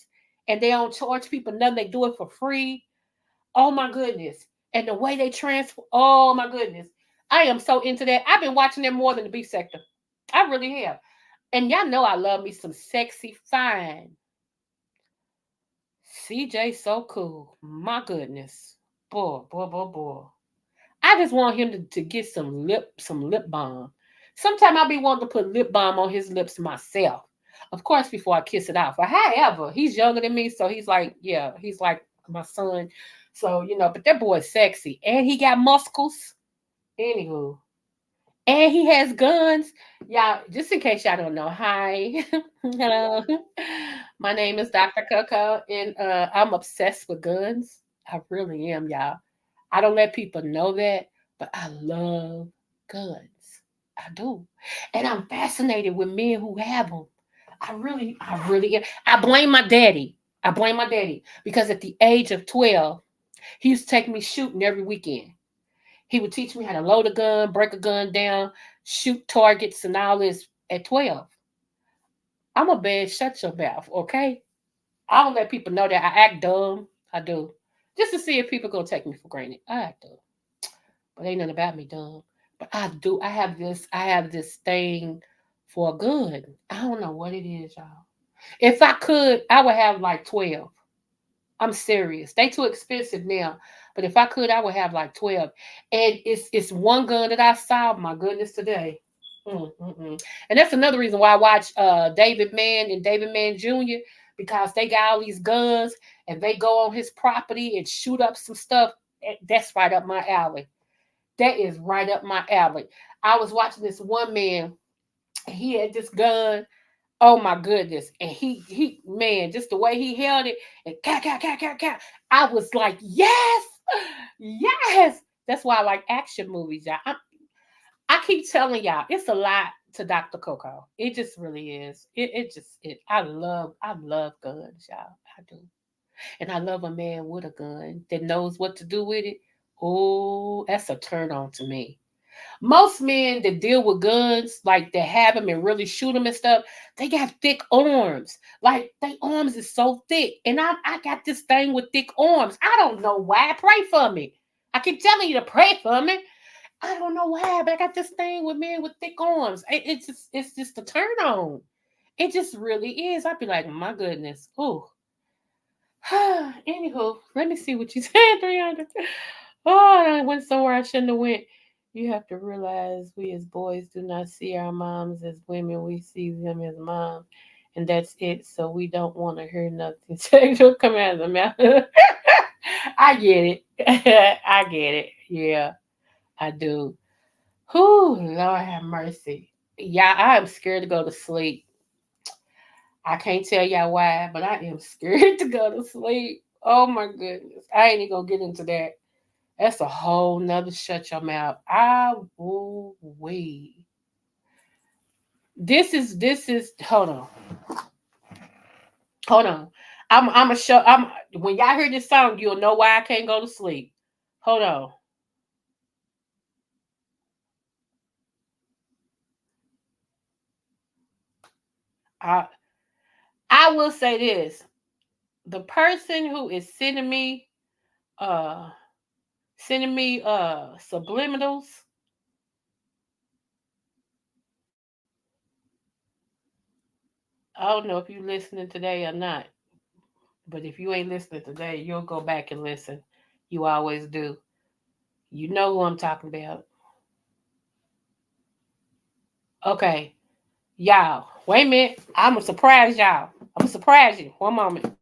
and they don't charge people nothing, they do it for free. Oh my goodness. And the way they transfer, oh my goodness. I am so into that. I've been watching them more than the beef sector. I really have. And y'all know I love me some sexy, fine. CJ so cool. My goodness. Boy, boy, boy, boy. I just want him to get some lip balm. Sometimes I'll be wanting to put lip balm on his lips myself. Of course, before I kiss it off. But however, he's younger than me, so he's like, yeah, he's like my son. So, but that boy is sexy. And he got muscles. Anywho. And he has guns. Y'all, just in case y'all don't know, hi. Hello. My name is Dr. Coco, and I'm obsessed with guns. I really am, y'all. I don't let people know that, but I love guns. I do. And I'm fascinated with men who have them. I really am. I blame my daddy. I blame my daddy because at the age of 12, he used to take me shooting every weekend. He would teach me how to load a gun, break a gun down, shoot targets, and all this at 12. I'm a bad shut your mouth, okay? I don't let people know that I act dumb. I do. Just to see if people gonna take me for granted. I act dumb. But ain't nothing about me dumb. But I do. I have this thing for a gun. I don't know what it is, y'all. If I could, I would have like 12. I'm serious. They too expensive now. But if I could, I would have like 12. And it's one gun that I saw, my goodness, today. And that's another reason why I watch David Mann and David Mann Jr. because they got all these guns and they go on his property and shoot up some stuff. That's right up my alley. That is right up my alley. I was watching this one man. He had this gun. Oh my goodness. And he man, just the way he held it and cat. I was like, yes, yes. That's why I like action movies, y'all. I keep telling y'all, it's a lot to Dr. Coco. It just really is. I love guns, y'all. I do. And I love a man with a gun that knows what to do with it. Oh, that's a turn on to me. Most men that deal with guns, like that have them and really shoot them and stuff, they got thick arms. Like their arms is so thick. And I got this thing with thick arms. I don't know why. Pray for me. I keep telling you to pray for me. I don't know why, but I got this thing with men with thick arms. It's just a turn on. It just really is. I'd be like, my goodness. Oh. Anywho, let me see what you said, 300. Oh, I went somewhere I shouldn't have went. You have to realize we as boys do not see our moms as women. We see them as moms. And that's it. So we don't want to hear nothing sexual come out of the mouth. I get it. I get it. Yeah, I do. Whew, Lord have mercy. Yeah, I am scared to go to sleep. I can't tell y'all why, but I am scared to go to sleep. Oh my goodness. I ain't even gonna get into that. That's a whole nother shut your mouth. I will wait. This is hold on. Hold on. I'm a show I'm when y'all hear this song, you'll know why I can't go to sleep. Hold on. I I will say this. The person who is uh sending me subliminals. I don't know if you listening today or not, but if you ain't listening today, you'll go back and listen. You always do. You know who I'm talking about. Okay, y'all. Wait a minute. I'm gonna surprise y'all. I'm gonna surprise you. One moment.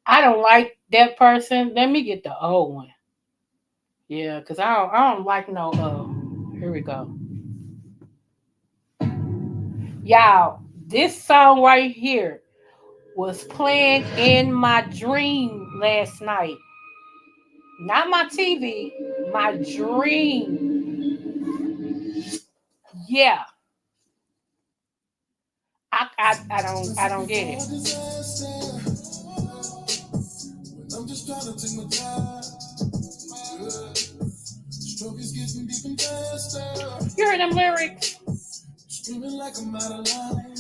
I don't like that person. Let me get the old one. Yeah, cause I don't like no. Here we go. Y'all, this song right here was playing in my dream last night. Not my TV, my dream. Yeah, I don't get it. I'm just trying to take my time. Stroke is getting deep and faster. You heard them lyrics? Screaming like I'm out of line.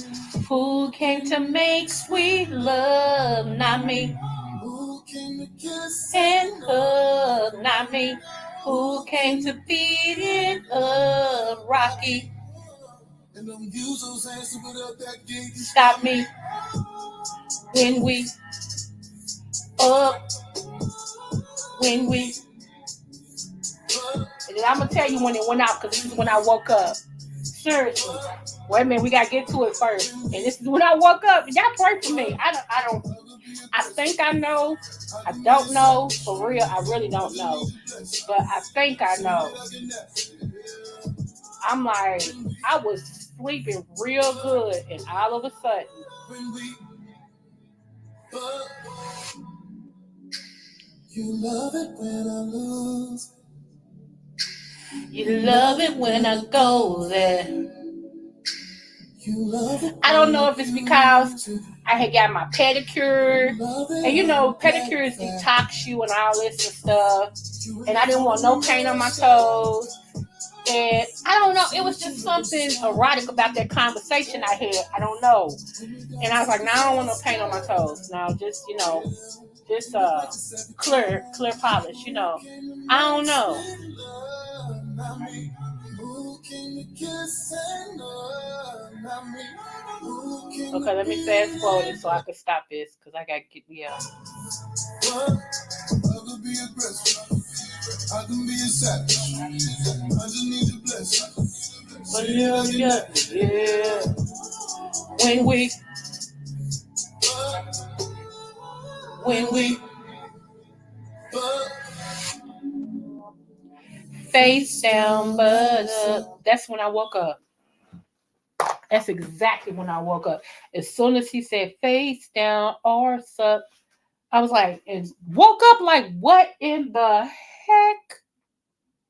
Who came to make sweet love? Not me. Who came to kiss and hug? Not me. Who came to beat it up? Rocky. And don't use those hands to put up that gate. Stop me when we up, when we. And then I'm gonna tell you when it went out because this is when I woke up. Seriously. Wait a minute, we gotta get to it first. And this is when I woke up. Y'all pray for me. I think I know. I don't know. For real, I really don't know. But I think I know. I'm like, I was sleeping real good, and all of a sudden, you love it when I lose. You love it when I go there. I don't know if it's because I had got my pedicure, and you know, pedicures detox you and all this and stuff. And I didn't want no pain on my toes. And I don't know, it was just something erotic about that conversation I had. I don't know. And I was like, no, I don't want no pain on my toes. No, just, just clear polish, I don't know. Okay, let me fast forward it so I can stop this because I got to get. be aggressive. I can be a savage. I just need your blessing. But yeah. When we, when we face down, but up. That's when I woke up. That's exactly when I woke up. As soon as he said face down, arse up, I was like, and woke up like, what in the heck?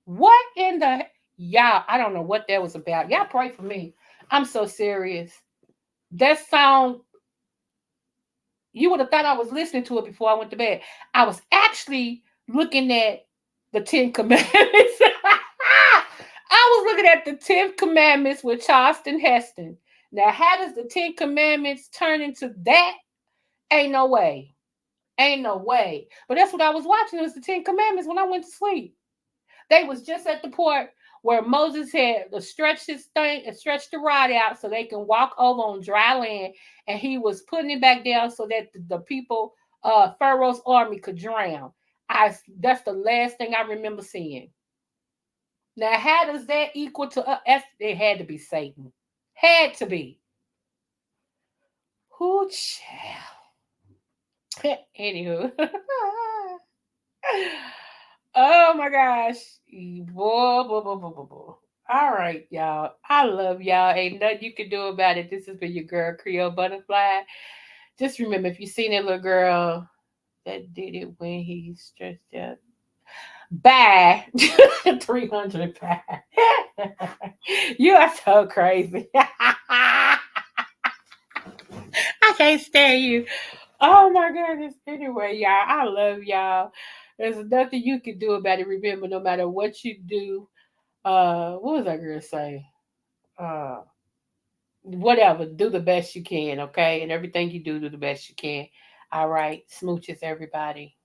What in the y'all? I don't know what that was about. Y'all pray for me. I'm so serious. That song, you would have thought I was listening to it before I went to bed. I was actually looking at the Ten Commandments. I was looking at the 10th Commandments with Charleston Heston. Now, how does the 10 Commandments turn into that? Ain't no way. Ain't no way. But that's what I was watching. It was the 10 Commandments when I went to sleep. They was just at the point where Moses had to stretch his thing and stretch the rod out so they can walk over on dry land, and he was putting it back down so that the people, Pharaoh's army, could drown. That's the last thing I remember seeing. Now, how does that equal to it had to be Satan. Had to be. Who child? Anywho. Oh my gosh. Boy. All right, y'all. I love y'all. Ain't nothing you can do about it. This has been your girl, Creole Butterfly. Just remember, if you seen that little girl that did it when he stretched out, bye. 300 bye. You are so crazy. I can't stand you. Oh my goodness. Anyway, y'all, I love y'all. There's nothing you can do about it. Remember, no matter what you do, what was I gonna say? Uh Whatever, do the best you can, okay? And everything you do the best you can. All right. Smooches, everybody.